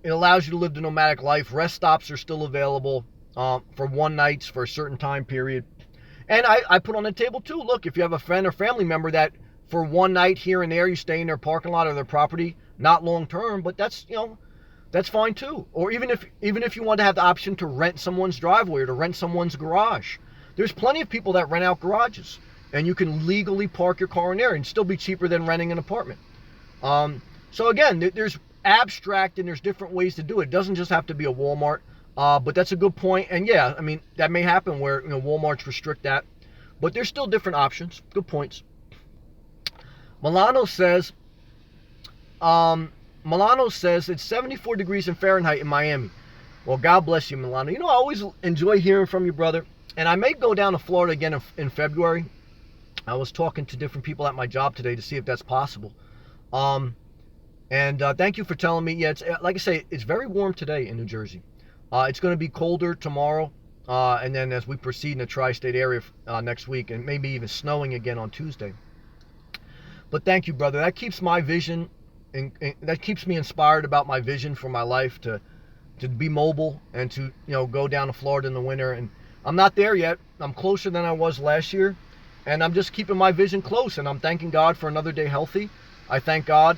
allows you to live the nomadic life. Rest stops are still available for one nights for a certain time period. And I put on the table too, look, if you have a friend or family member that for one night here and there, you stay in their parking lot or their property, not long term, but that's fine too. Or even if you want to have the option to rent someone's driveway or to rent someone's garage. There's plenty of people that rent out garages, and you can legally park your car in there and still be cheaper than renting an apartment. So again, there's abstract and there's different ways to do it. It doesn't just have to be a Walmart. But that's a good point. And yeah, I mean, that may happen where, Walmarts restrict that, but there's still different options. Good points. Milano says, Milano says it's 74 degrees in Fahrenheit in Miami. Well, God bless you, Milano. You know, I always enjoy hearing from you, brother. And I may go down to Florida again in February. I was talking to different people at my job today to see if that's possible. And thank you for telling me. Yeah, it's like I say, it's very warm today in New Jersey. It's going to be colder tomorrow, and then as we proceed in the tri-state area next week, and maybe even snowing again on Tuesday. But thank you, brother. That keeps my vision, and that keeps me inspired about my vision for my life to be mobile and to go down to Florida in the winter. And I'm not there yet. I'm closer than I was last year, and I'm just keeping my vision close. And I'm thanking God for another day healthy. I thank God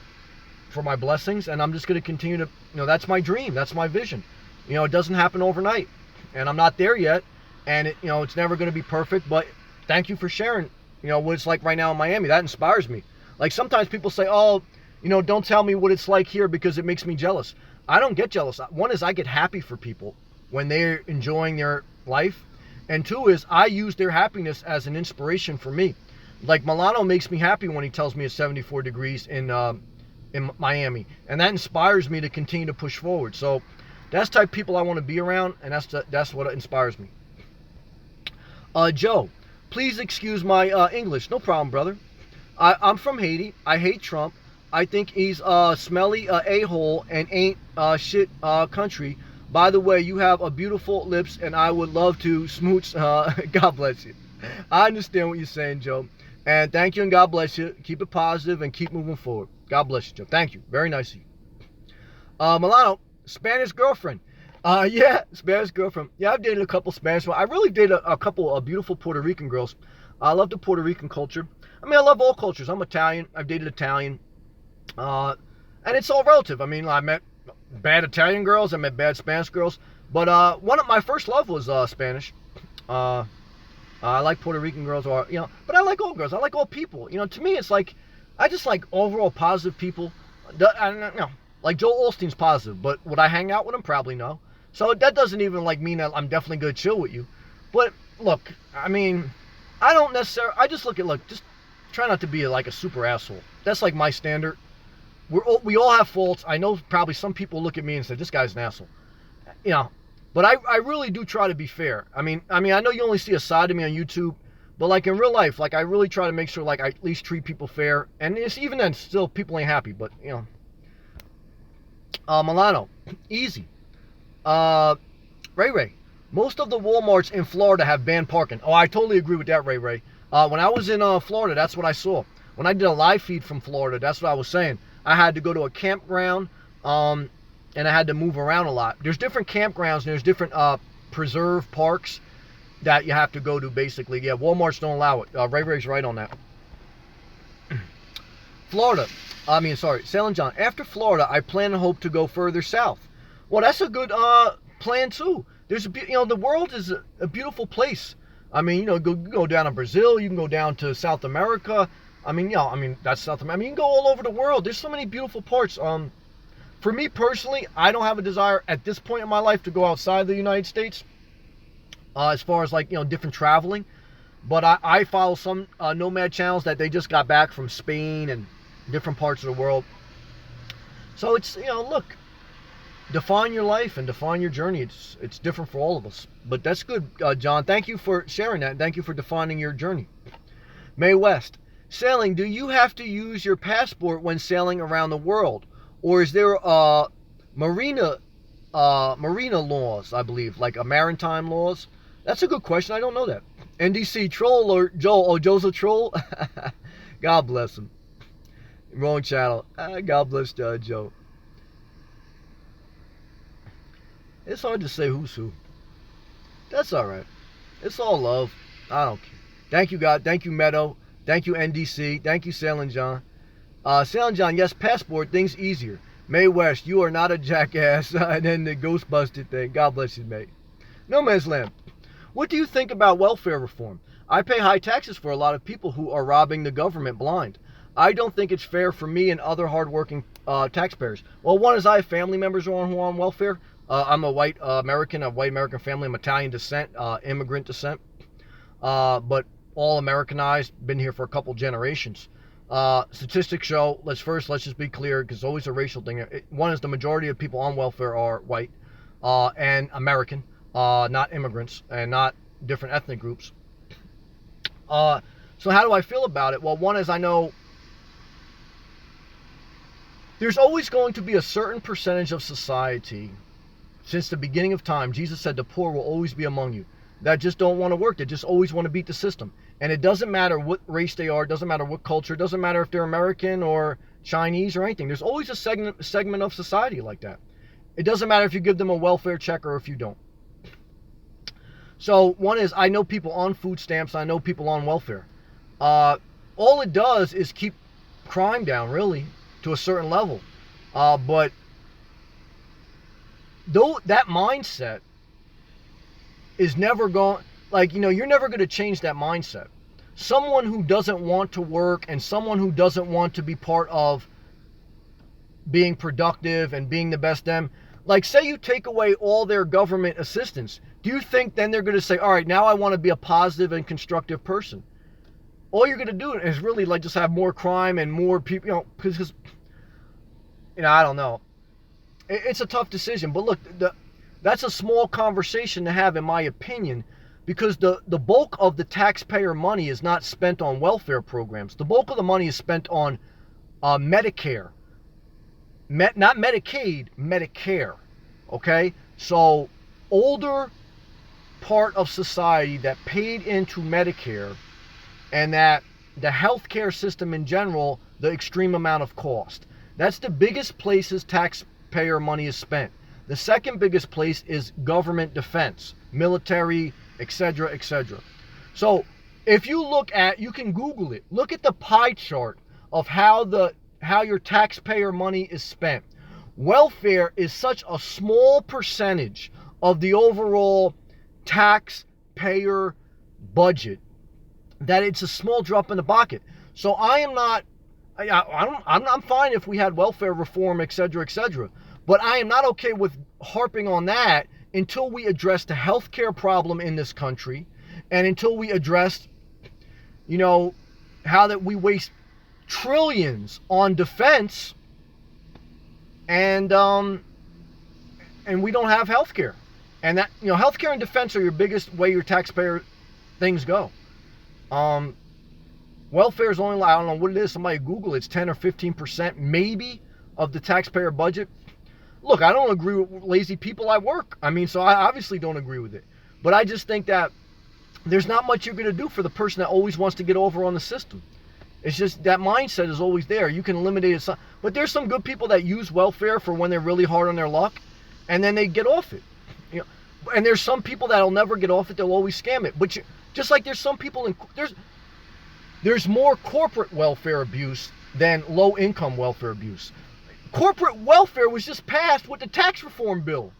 for my blessings, and I'm just going to continue to, that's my dream. That's my vision. It doesn't happen overnight, and I'm not there yet, and it's never going to be perfect, but thank you for sharing, what it's like right now in Miami. That inspires me. Like sometimes people say, oh, don't tell me what it's like here because it makes me jealous. I don't get jealous. One is I get happy for people when they're enjoying their life, and two is I use their happiness as an inspiration for me. Like Milano makes me happy when he tells me it's 74 degrees in Miami, and that inspires me to continue to push forward. So that's the type of people I want to be around, and that's what inspires me. Joe, please excuse my English. No problem, brother. I'm from Haiti. I hate Trump. I think he's a smelly a-hole and ain't shit country. By the way, you have a beautiful lips, and I would love to smooch. God bless you. I understand what you're saying, Joe. And thank you, and God bless you. Keep it positive and keep moving forward. God bless you, Joe. Thank you. Very nice of you. Milano, Spanish girlfriend. Yeah, Spanish girlfriend. Yeah, I've dated a couple Spanish ones. I really dated a couple of beautiful Puerto Rican girls. I love the Puerto Rican culture. I mean, I love all cultures. I'm Italian. I've dated Italian. And it's all relative. I mean, I met bad Italian girls. I met bad Spanish girls. But one of my first love was Spanish. I like Puerto Rican girls, but I like all girls. I like all people. To me, it's like, I just like overall positive people. Like Joel Osteen's positive, but would I hang out with him? Probably no. So that doesn't even mean that I'm definitely going to chill with you. But look, I mean, I don't necessarily, I just just try not to be like a super asshole. That's like my standard. We all have faults. I know probably some people look at me and say, this guy's an asshole. But I really do try to be fair. I mean, I know you only see a side of me on YouTube, but like in real life, like I really try to make sure I at least treat people fair. And it's, even then, still people ain't happy. But Milano, easy. Ray, most of the Walmarts in Florida have banned parking. Oh, I totally agree with that, Ray. When I was in Florida, that's what I saw. When I did a live feed from Florida, that's what I was saying. I had to go to a campground, and I had to move around a lot. There's different campgrounds, and there's different preserve parks that you have to go to, basically. Yeah, Walmarts don't allow it. Ray's right on that. Sailing John. After Florida, I plan and hope to go further south. Well, that's a good plan, too. There's the world is a beautiful place. I mean, go down to Brazil. You can go down to South America. That's South America. You can go all over the world. There's so many beautiful parts. For me personally, I don't have a desire at this point in my life to go outside the United States. As far as different traveling, but I follow some Nomad channels that they just got back from Spain and different parts of the world. So it's look, define your life and define your journey. It's different for all of us, but that's good, John. Thank you for sharing that. Thank you for defining your journey. May West, sailing. Do you have to use your passport when sailing around the world, or is there marina laws? I believe like a maritime laws. That's a good question. I don't know that. NDC troll or Joel? Oh, Joe's a troll. God bless him. Wrong channel. God bless Joe. It's hard to say who's who. That's all right. It's all love. I don't care. Thank you, God. Thank you, Meadow. Thank you, NDC. Thank you, Sailing John. Sailing John, yes, passport, things easier. May West, you are not a jackass. And then the Ghostbusted thing. God bless you, mate. No Man's Land. What do you think about welfare reform? I pay high taxes for a lot of people who are robbing the government blind. I don't think it's fair for me and other hardworking taxpayers. Well, one is I have family members who are on welfare. I'm a white American, family. I'm Italian descent, immigrant descent, but all Americanized, been here for a couple generations. Statistics show, let's just be clear, because it's always a racial thing. One is the majority of people on welfare are white and American, not immigrants and not different ethnic groups. So how do I feel about it? Well, one is I know there's always going to be a certain percentage of society. Since the beginning of time, Jesus said the poor will always be among you, that just don't want to work. They just always want to beat the system. And it doesn't matter what race they are, it doesn't matter what culture, it doesn't matter if they're American or Chinese or anything. There's always a segment of society like that. It doesn't matter if you give them a welfare check or if you don't. So one is I know people on food stamps, I know people on welfare. All it does is keep crime down, really, to a certain level. But though that mindset is never going, like, you're never going to change that mindset. Someone who doesn't want to work and someone who doesn't want to be part of being productive and being the best them, like, say you take away all their government assistance, do you think then they're going to say, all right, now I want to be a positive and constructive person? All you're going to do is really, like, just have more crime and more people, because I don't know. It's a tough decision, but look, that's a small conversation to have, in my opinion, because the bulk of the taxpayer money is not spent on welfare programs. The bulk of the money is spent on Medicare. Not Medicaid, Medicare. Okay? So, older part of society that paid into Medicare, and that the healthcare system in general, the extreme amount of cost. That's the biggest places taxpayer money is spent. The second biggest place is government defense, military, etc., etc. So if you you can Google it, look at the pie chart of how your taxpayer money is spent. Welfare is such a small percentage of the overall taxpayer budget that it's a small drop in the bucket. So I'm fine if we had welfare reform, etc., etc. But I am not okay with harping on that until we address the healthcare problem in this country, and until we address, how that we waste trillions on defense, and we don't have healthcare, and that healthcare and defense are your biggest way your taxpayer things go. Welfare is only, I don't know what it is, somebody Google it, it's 10 or 15% maybe of the taxpayer budget. Look, I don't agree with lazy people at work. So I obviously don't agree with it. But I just think that there's not much you're going to do for the person that always wants to get over on the system. It's just that mindset is always there. You can eliminate it. But there's some good people that use welfare for when they're really hard on their luck, and then they get off it. And there's some people that'll never get off it. They'll always scam it. But just like there's some people there's more corporate welfare abuse than low-income welfare abuse. Corporate welfare was just passed with the tax reform bill.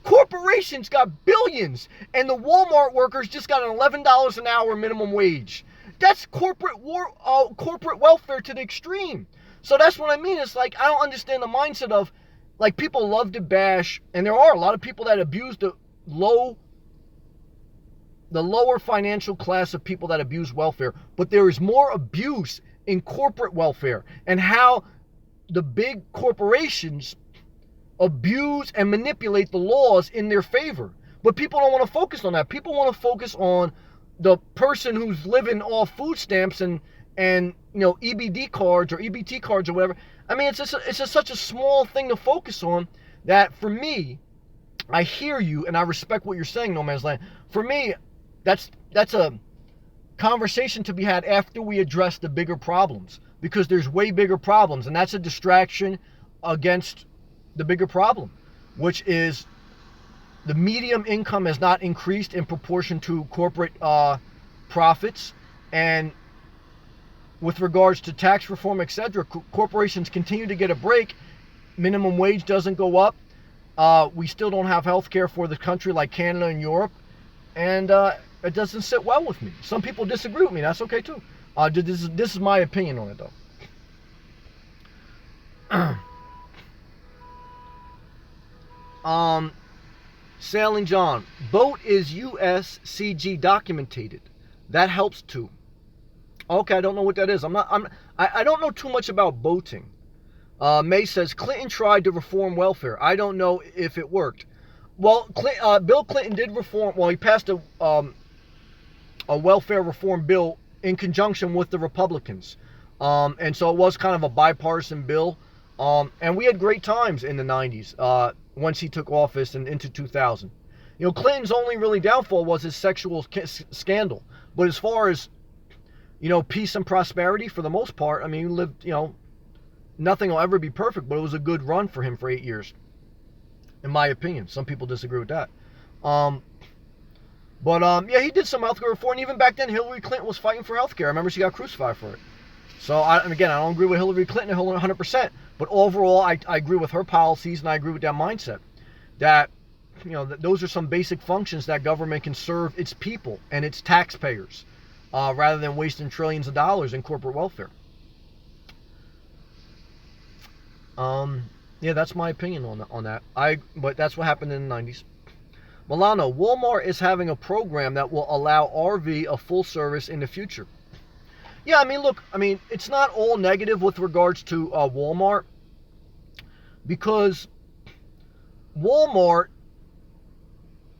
Corporations got billions, and the Walmart workers just got an $11 an hour minimum wage. That's corporate welfare to the extreme. So that's what I mean. It's like, I don't understand the mindset of, like, people love to bash, and there are a lot of people that abuse the lower financial class of people that abuse welfare, but there is more abuse in corporate welfare, and how the big corporations abuse and manipulate the laws in their favor. But people don't want to focus on that. People want to focus on the person who's living off food stamps and EBD cards or EBT cards or whatever. It's just such a small thing to focus on that, for me, I hear you and I respect what you're saying, No Man's Land. For me, that's a conversation to be had after we address the bigger problems, because there's way bigger problems, and that's a distraction against the bigger problem, which is the median income has not increased in proportion to corporate profits. And with regards to tax reform, etc., corporations continue to get a break. Minimum wage doesn't go up. We still don't have health care for the country like Canada and Europe, and it doesn't sit well with me. Some people disagree with me. That's okay too. This is my opinion on it, though. Sailing John, boat is USCG documented. That helps too. Okay, I don't know what that is. I don't know too much about boating. May says Clinton tried to reform welfare. I don't know if it worked. Well, Bill Clinton did reform. Well, he passed a welfare reform bill in conjunction with the Republicans, and so it was kind of a bipartisan bill. And we had great times in the '90s once he took office and into 2000. You know, Clinton's only really downfall was his sexual scandal. But as far as, you know, peace and prosperity, for the most part, I mean, he lived, you know, nothing will ever be perfect, but it was a good run for him for 8 years, in my opinion. Some people disagree with that. Um, yeah, he did some healthcare reform. And even back then, Hillary Clinton was fighting for healthcare. I remember she got crucified for it. So, and again, I don't agree with Hillary Clinton 100%, but overall, I agree with her policies and I agree with that mindset. That, you know, those are some basic functions that government can serve its people and its taxpayers, rather than wasting trillions of dollars in corporate welfare. Yeah, that's my opinion on that. But that's what happened in the '90s. Milano, Walmart is having a program that will allow RV a full service in the future. Yeah, I mean, look, I mean, it's not all negative with regards to Walmart, because Walmart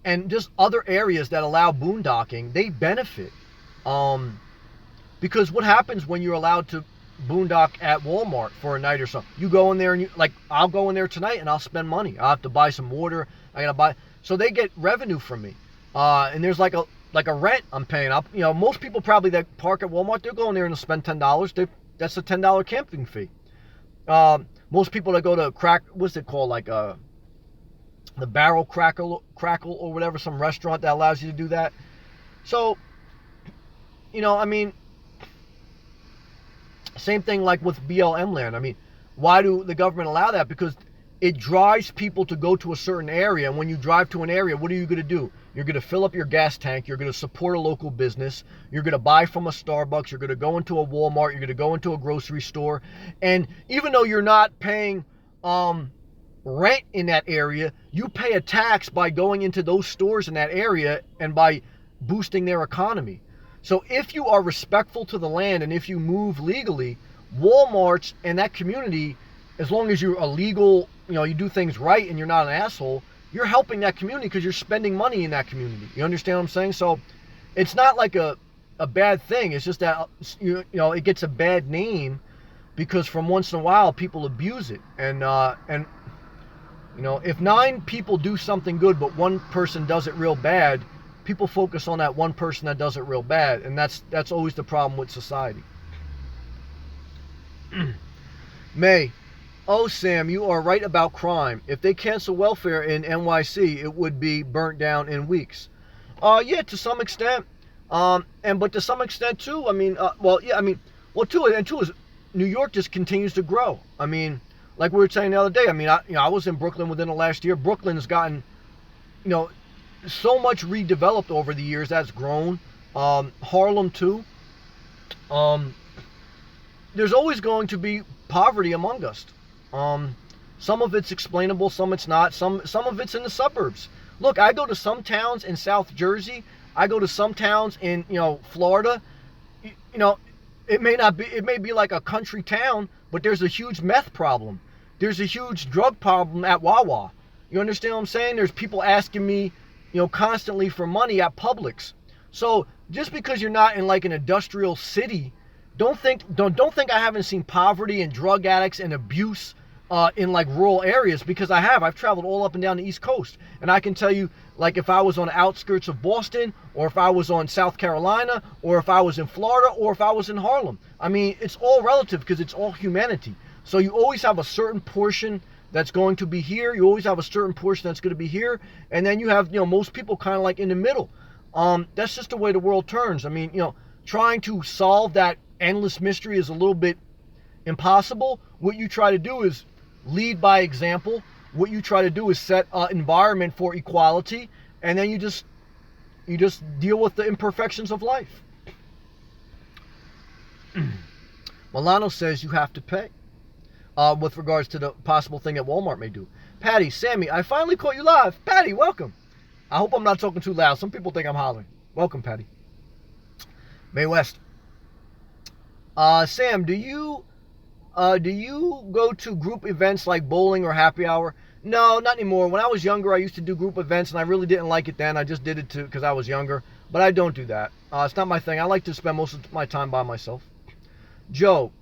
and just other areas that allow boondocking, they benefit. Um, because what happens when you're allowed to boondock at Walmart for a night or something? You go in there and I'll go in there tonight and I'll spend money. I'll have to buy some water. I gotta buy. So they get revenue from me. And there's like a rent I'm paying. You know, most people probably that park at Walmart, they'll go in there and spend $10. That's a $10 camping fee. Most people that go to what's it called, like the Barrel Crackle or whatever, some restaurant that allows you to do that. So, you know, I mean, same thing like with BLM land. I mean, why do the government allow that? Because it drives people to go to a certain area. And when you drive to an area, what are you going to do? You're going to fill up your gas tank. You're going to support a local business. You're going to buy from a Starbucks. You're going to go into a Walmart. You're going to go into a grocery store. And even though you're not paying rent in that area, you pay a tax by going into those stores in that area and by boosting their economy. So if you are respectful to the land and if you move legally, Walmarts and that community, as long as you're a legal, you know, you do things right and you're not an asshole, you're helping that community because you're spending money in that community. You understand what I'm saying? So it's not like a bad thing. It's just that, you know, it gets a bad name because from once in a while people abuse it. And you know, if 9 people do something good but one person does it real bad, people focus on that one person that does it real bad, and that's always the problem with society. May, oh Sam, you are right about crime. If they cancel welfare in NYC, it would be burnt down in weeks. Yeah, to some extent. But to some extent too. I mean, too is New York just continues to grow. I mean, like we were saying the other day. I mean, I was in Brooklyn within the last year. Brooklyn's gotten, you know, so much redeveloped over the years. That's grown. Harlem too. There's always going to be poverty among us. Some of it's explainable, some it's not. Some of it's in the suburbs. Look, I go to some towns in South Jersey. I go to some towns in, you know, Florida. You know, it may be like a country town, but there's a huge meth problem. There's a huge drug problem at Wawa. You understand what I'm saying? There's people asking me, you know, constantly for money at Publix. So just because you're not in like an industrial city, don't think I haven't seen poverty and drug addicts and abuse in like rural areas, because I have. I've traveled all up and down the East Coast, and I can tell you, like, if I was on the outskirts of Boston, or if I was on South Carolina, or if I was in Florida, or if I was in Harlem. I mean, it's all relative because it's all humanity. So you always have a certain portion that's going to be here. You always have a certain portion that's going to be here, and then you have, you know, most people kind of like in the middle. That's just the way the world turns. I mean, you know, trying to solve that endless mystery is a little bit impossible. What you try to do is lead by example. What you try to do is set an environment for equality, and then you just deal with the imperfections of life. Milano says you have to pay. With regards to the possible thing that Walmart may do. Patty, Sammy, I finally caught you live. Patty, welcome. I hope I'm not talking too loud. Some people think I'm hollering. Welcome, Patty. May West. Sam, do you go to group events like bowling or happy hour? No, not anymore. When I was younger, I used to do group events, and I really didn't like it then. I just did it because I was younger. But I don't do that. It's not my thing. I like to spend most of my time by myself. Joe,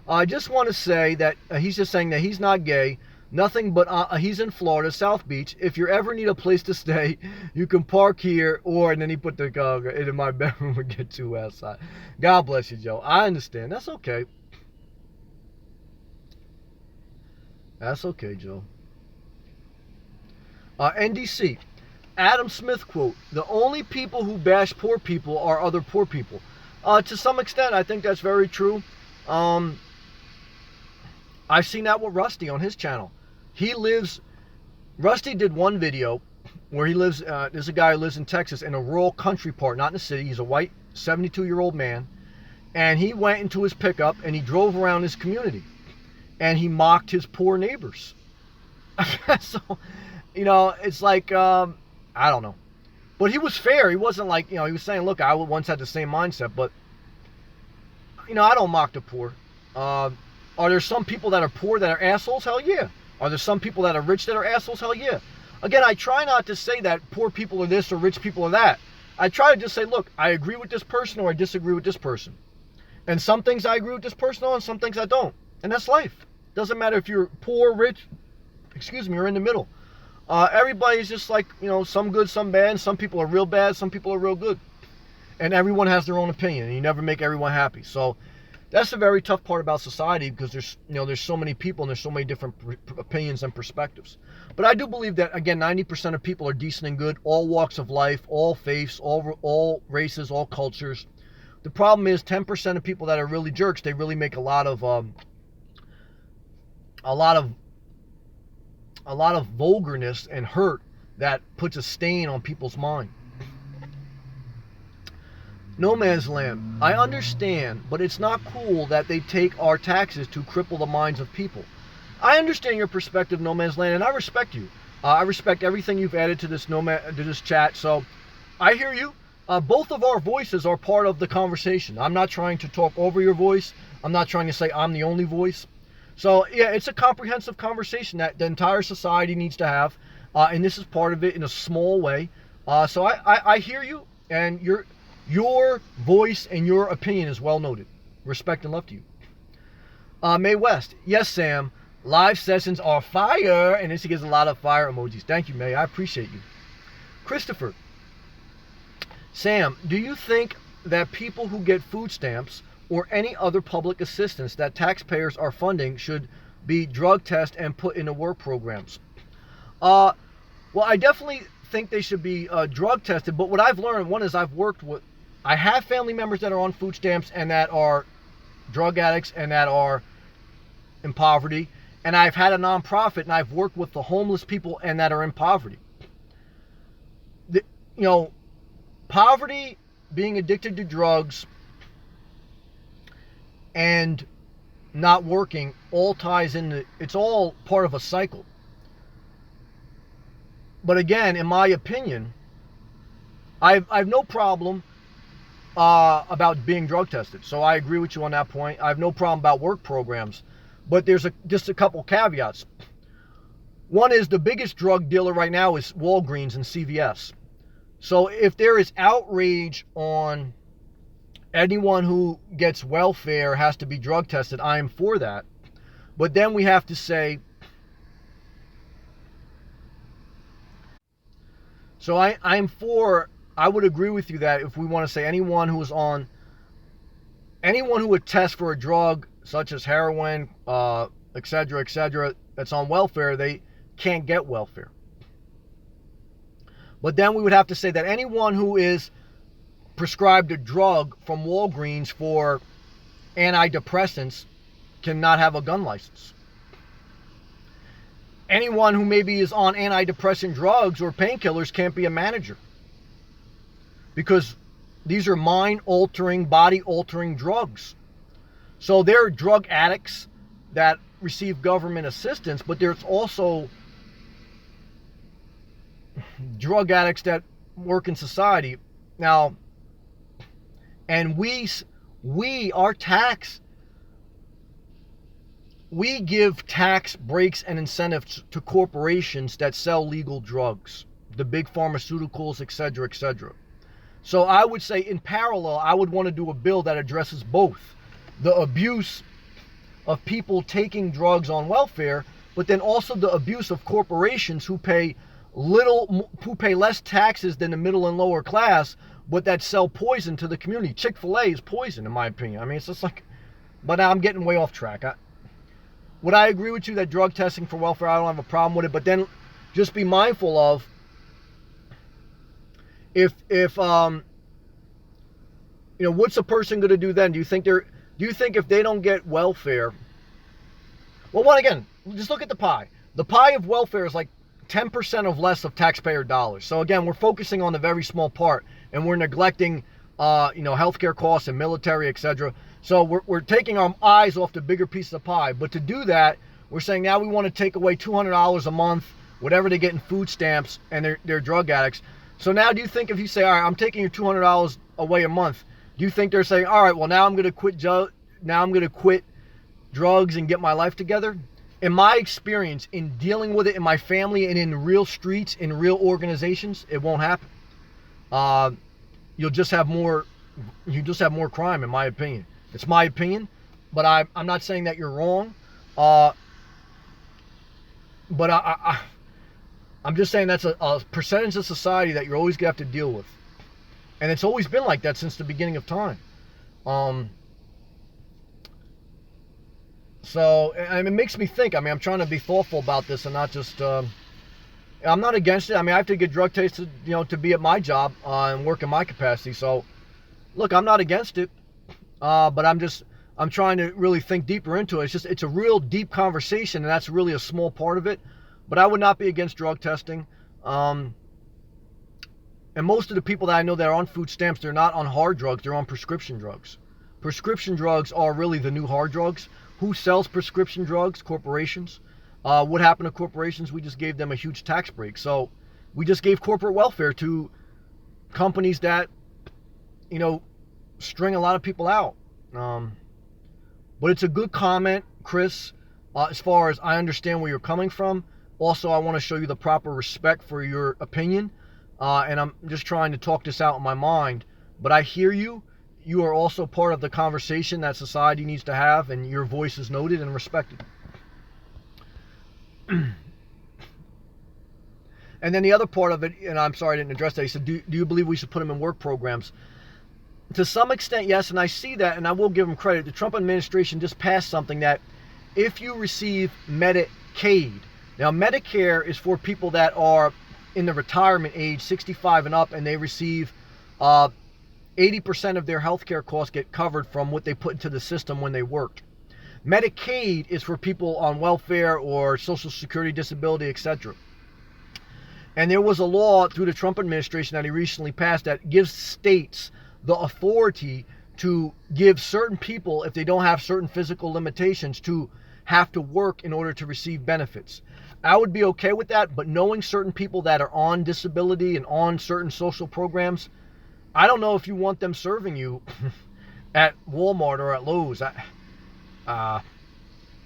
I just want to say that he's just saying that he's not gay. Nothing but he's in Florida, South Beach. If you ever need a place to stay, you can park here, or and then he put the in my bedroom and get to outside. God bless you, Joe. I understand. That's okay. That's okay, Joe. NDC. Adam Smith quote: "The only people who bash poor people are other poor people." To some extent, I think that's very true. Um, I've seen that with Rusty on his channel. He lives. Rusty did one video where he lives. There's a guy who lives in Texas in a rural country part, not in the city. He's a white 72-year-old man, and he went into his pickup and he drove around his community, and he mocked his poor neighbors. So, it's like I don't know, but he was fair. He wasn't like he was saying, "Look, I once had the same mindset," but I don't mock the poor. Are there some people that are poor that are assholes? Hell yeah. Are there some people that are rich that are assholes? Hell yeah. Again, I try not to say that poor people are this or rich people are that. I try to just say, look, I agree with this person or I disagree with this person. And some things I agree with this person on, and some things I don't. And that's life. Doesn't matter if you're poor, rich, or in the middle. Everybody's just like, some good, some bad. Some people are real bad, some people are real good. And everyone has their own opinion, and you never make everyone happy. So that's a very tough part about society, because there's so many people and there's so many different opinions and perspectives. But I do believe that, again, 90% of people are decent and good, all walks of life, all faiths, all races, all cultures. The problem is 10% of people that are really jerks. They really make a lot of vulgarness and hurt that puts a stain on people's mind. No Man's Land. I understand, but it's not cool that they take our taxes to cripple the minds of people. I understand your perspective, No Man's Land, and I respect you. I respect everything you've added to this chat. So I hear you. Both of our voices are part of the conversation. I'm not trying to talk over your voice. I'm not trying to say I'm the only voice. So yeah, it's a comprehensive conversation that the entire society needs to have, and this is part of it in a small way. So I hear you, and your voice and your opinion is well noted. Respect and love to you. May West. Yes, Sam. Live sessions are fire. And then she gives a lot of fire emojis. Thank you, May. I appreciate you. Christopher. Sam, do you think that people who get food stamps or any other public assistance that taxpayers are funding should be drug tested and put into work programs? Well, I definitely think they should be drug tested. But what I've learned, one is I have family members that are on food stamps and that are drug addicts and that are in poverty. And I've had a nonprofit and I've worked with the homeless people and that are in poverty. Poverty, being addicted to drugs, and not working all ties into, it's all part of a cycle. But again, in my opinion, I've no problem about being drug tested. So I agree with you on that point. I have no problem about work programs. But there's just a couple caveats. One is the biggest drug dealer right now is Walgreens and CVS. So if there is outrage on anyone who gets welfare has to be drug tested, I am for that. But then we have to say, so I would agree with you that if we want to say anyone who would test for a drug such as heroin, etc., that's on welfare, they can't get welfare. But then we would have to say that anyone who is prescribed a drug from Walgreens for antidepressants cannot have a gun license. Anyone who maybe is on antidepressant drugs or painkillers can't be a manager, because these are mind-altering, body-altering drugs. So there are drug addicts that receive government assistance, but there's also drug addicts that work in society. Now, and we We give tax breaks and incentives to corporations that sell legal drugs, the big pharmaceuticals, etc., etc. So I would say in parallel, I would want to do a bill that addresses both the abuse of people taking drugs on welfare, but then also the abuse of corporations who pay less taxes than the middle and lower class, but that sell poison to the community. Chick-fil-A is poison, in my opinion. I mean, it's just like, but I'm getting way off track. Would I agree with you that drug testing for welfare, I don't have a problem with it, but then just be mindful of if what's a person going to do then? Do you think if they don't get welfare, well, again, just look at the pie. The pie of welfare is like 10% of less of taxpayer dollars. So again, we're focusing on the very small part, and we're neglecting, healthcare costs and military, etc. So we're taking our eyes off the bigger piece of the pie. But to do that, we're saying now we want to take away $200 a month, whatever they get in food stamps, and they're drug addicts. So now, do you think if you say, all right, I'm taking your $200 away a month, do you think they're saying, all right, well, now I'm going to quit drugs and get my life together? In my experience, in dealing with it in my family and in real streets, in real organizations, it won't happen. You'll just have more crime, in my opinion. It's my opinion, but I'm not saying that you're wrong. But I'm just saying that's a percentage of society that you're always going to have to deal with. And it's always been like that since the beginning of time. So, and it makes me think. I mean, I'm trying to be thoughtful about this and not just... I'm not against it. I mean, I have to get drug tested, to be at my job and work in my capacity. So, look, I'm not against it. But I'm trying to really think deeper into it. It's a real deep conversation, and that's really a small part of it. But I would not be against drug testing. And most of the people that I know that are on food stamps, they're not on hard drugs, they're on prescription drugs. Prescription drugs are really the new hard drugs. Who sells prescription drugs? Corporations. What happened to corporations? We just gave them a huge tax break. So we just gave corporate welfare to companies that, string a lot of people out. But it's a good comment, Chris, as far as I understand where you're coming from. Also, I want to show you the proper respect for your opinion. And I'm just trying to talk this out in my mind. But I hear you. You are also part of the conversation that society needs to have, and your voice is noted and respected. And then the other part of it, and I'm sorry I didn't address that, he said, do you believe we should put them in work programs? To some extent, yes, and I see that, and I will give them credit. The Trump administration just passed something that if you receive Medicaid, now Medicare is for people that are in the retirement age, 65 and up, and they receive 80% of their healthcare costs get covered from what they put into the system when they worked. Medicaid is for people on welfare or Social Security, disability, etc. And there was a law through the Trump administration that he recently passed that gives states the authority to give certain people, if they don't have certain physical limitations, to have to work in order to receive benefits. I would be okay with that, but knowing certain people that are on disability and on certain social programs, I don't know if you want them serving you at Walmart or at Lowe's. But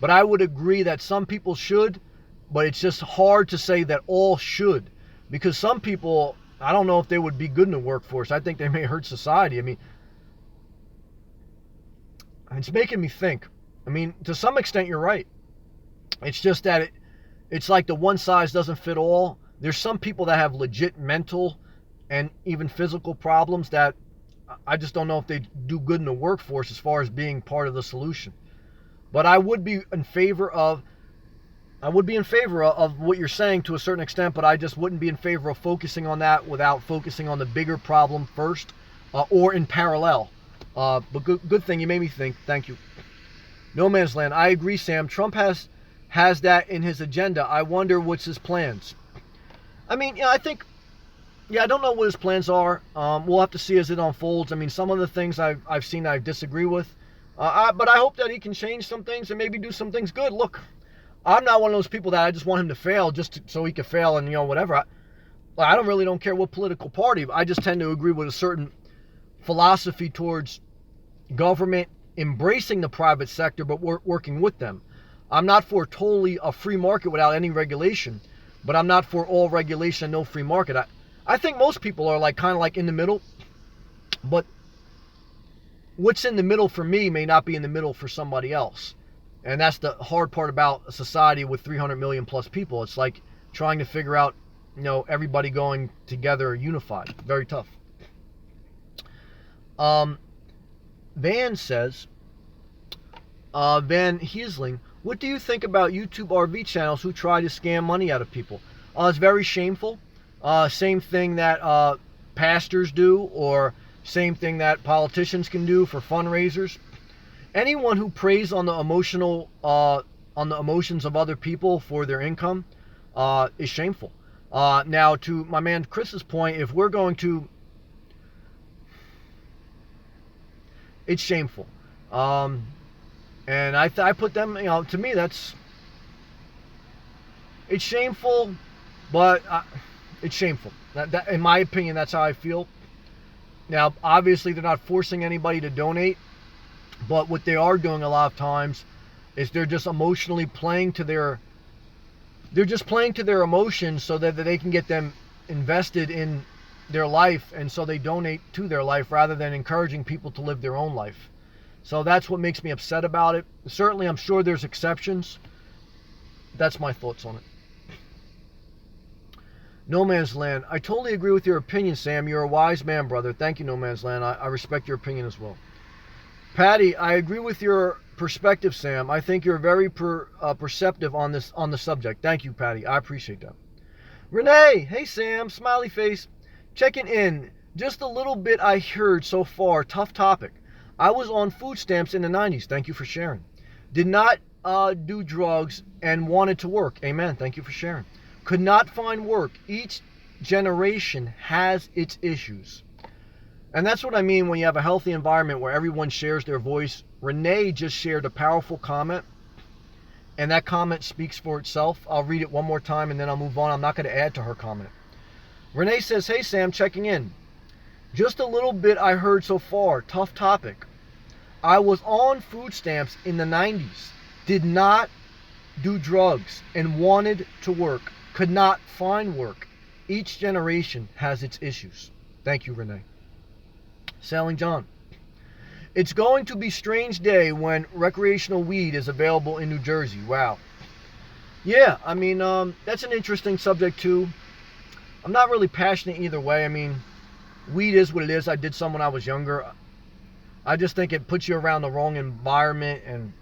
I would agree that some people should, but it's just hard to say that all should. Because some people, I don't know if they would be good in the workforce. I think they may hurt society. I mean, it's making me think. I mean, to some extent, you're right. It's just that it's like the one size doesn't fit all. There's some people that have legit mental and even physical problems that I just don't know if they do good in the workforce as far as being part of the solution. But I would be in favor of what you're saying to a certain extent, but I just wouldn't be in favor of focusing on that without focusing on the bigger problem first, or in parallel. But good thing you made me think. Thank you. No Man's Land. I agree, Sam. Trump has that in his agenda. I wonder what's his plans. I mean, I think, I don't know what his plans are. We'll have to see as it unfolds. I mean, some of the things I've seen I disagree with. But I hope that he can change some things and maybe do some things good. Look, I'm not one of those people that I just want him to fail so he can fail and, whatever. I don't care what political party. I just tend to agree with a certain philosophy towards government embracing the private sector, but working with them. I'm not for totally a free market without any regulation, but I'm not for all regulation and no free market. I think most people are like kind of like in the middle, but what's in the middle for me may not be in the middle for somebody else. And that's the hard part about a society with 300 million plus people. It's like trying to figure out, everybody going together unified. Very tough. Van says, Van Heesling, what do you think about YouTube RV channels who try to scam money out of people? It's very shameful. Same thing that pastors do, or same thing that politicians can do for fundraisers. Anyone who preys on the emotions of other people for their income is shameful. Now, to my man Chris's point, if we're going to, it's shameful. And I put them, to me, it's shameful, but it's shameful. That, in my opinion, that's how I feel. Now, obviously, they're not forcing anybody to donate, but what they are doing a lot of times is they're just emotionally playing to their emotions so that they can get them invested in their life, and so they donate to their life rather than encouraging people to live their own life. So that's what makes me upset about it. Certainly, I'm sure there's exceptions. That's my thoughts on it. No Man's Land. I totally agree with your opinion, Sam. You're a wise man, brother. Thank you, No Man's Land. I respect your opinion as well. Patty, I agree with your perspective, Sam. I think you're very perceptive on the subject. Thank you, Patty. I appreciate that. Renee, hey Sam, smiley face. Checking in. Just a little bit I heard so far. Tough topic. I was on food stamps in the 90s. Thank you for sharing. Did not do drugs and wanted to work. Amen. Thank you for sharing. Could not find work. Each generation has its issues. And that's what I mean when you have a healthy environment where everyone shares their voice. Renee just shared a powerful comment, and that comment speaks for itself. I'll read it one more time and then I'll move on. I'm not going to add to her comment. Renee says, hey Sam, checking in. Just a little bit I heard so far. Tough topic. I was on food stamps in the 90s. Did not do drugs and wanted to work. Could not find work. Each generation has its issues. Thank you, Renee. Sailing John. It's going to be a strange day when recreational weed is available in New Jersey. Wow. Yeah, I mean, that's an interesting subject too. I'm not really passionate either way. I mean, weed is what it is. I did some when I was younger. I just think it puts you around the wrong environment and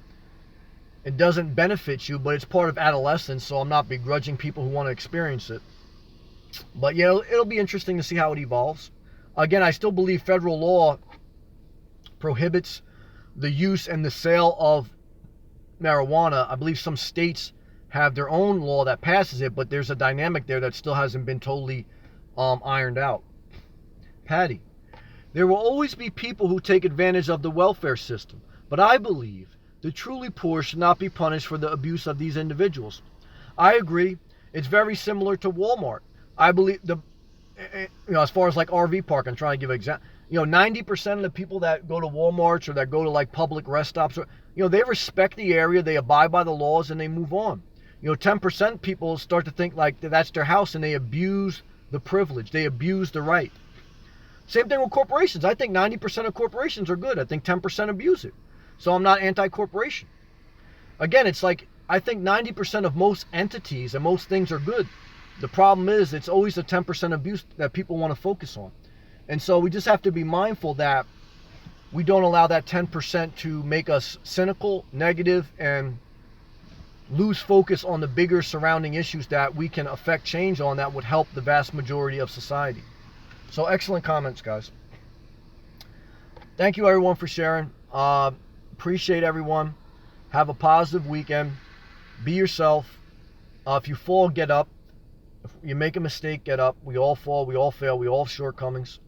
it doesn't benefit you, but it's part of adolescence, so I'm not begrudging people who want to experience it. But yeah, it'll be interesting to see how it evolves. Again, I still believe federal law prohibits the use and the sale of marijuana. I believe some states have their own law that passes it, but there's a dynamic there that still hasn't been totally ironed out. Patty, there will always be people who take advantage of the welfare system, but I believe the truly poor should not be punished for the abuse of these individuals. I agree. It's very similar to Walmart. I believe as far as like RV park, I'm trying to give an example. 90% of the people that go to Walmarts or that go to like public rest stops, they respect the area, they abide by the laws, and they move on. 10% people start to think like that's their house, and they abuse the privilege, they abuse the right. Same thing with corporations. I think 90% of corporations are good. I think 10% abuse it. So I'm not anti-corporation. Again, it's like I think 90% of most entities and most things are good. The problem is it's always the 10% abuse that people want to focus on. And so we just have to be mindful that we don't allow that 10% to make us cynical, negative, and lose focus on the bigger surrounding issues that we can affect change on that would help the vast majority of society. So excellent comments, guys. Thank you everyone for sharing. Appreciate everyone. Have a positive weekend. Be yourself. If you fall, get up. If you make a mistake, get up. We all fall, we all fail, we all have shortcomings.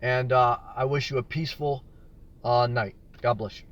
And I wish you a peaceful night. God bless you.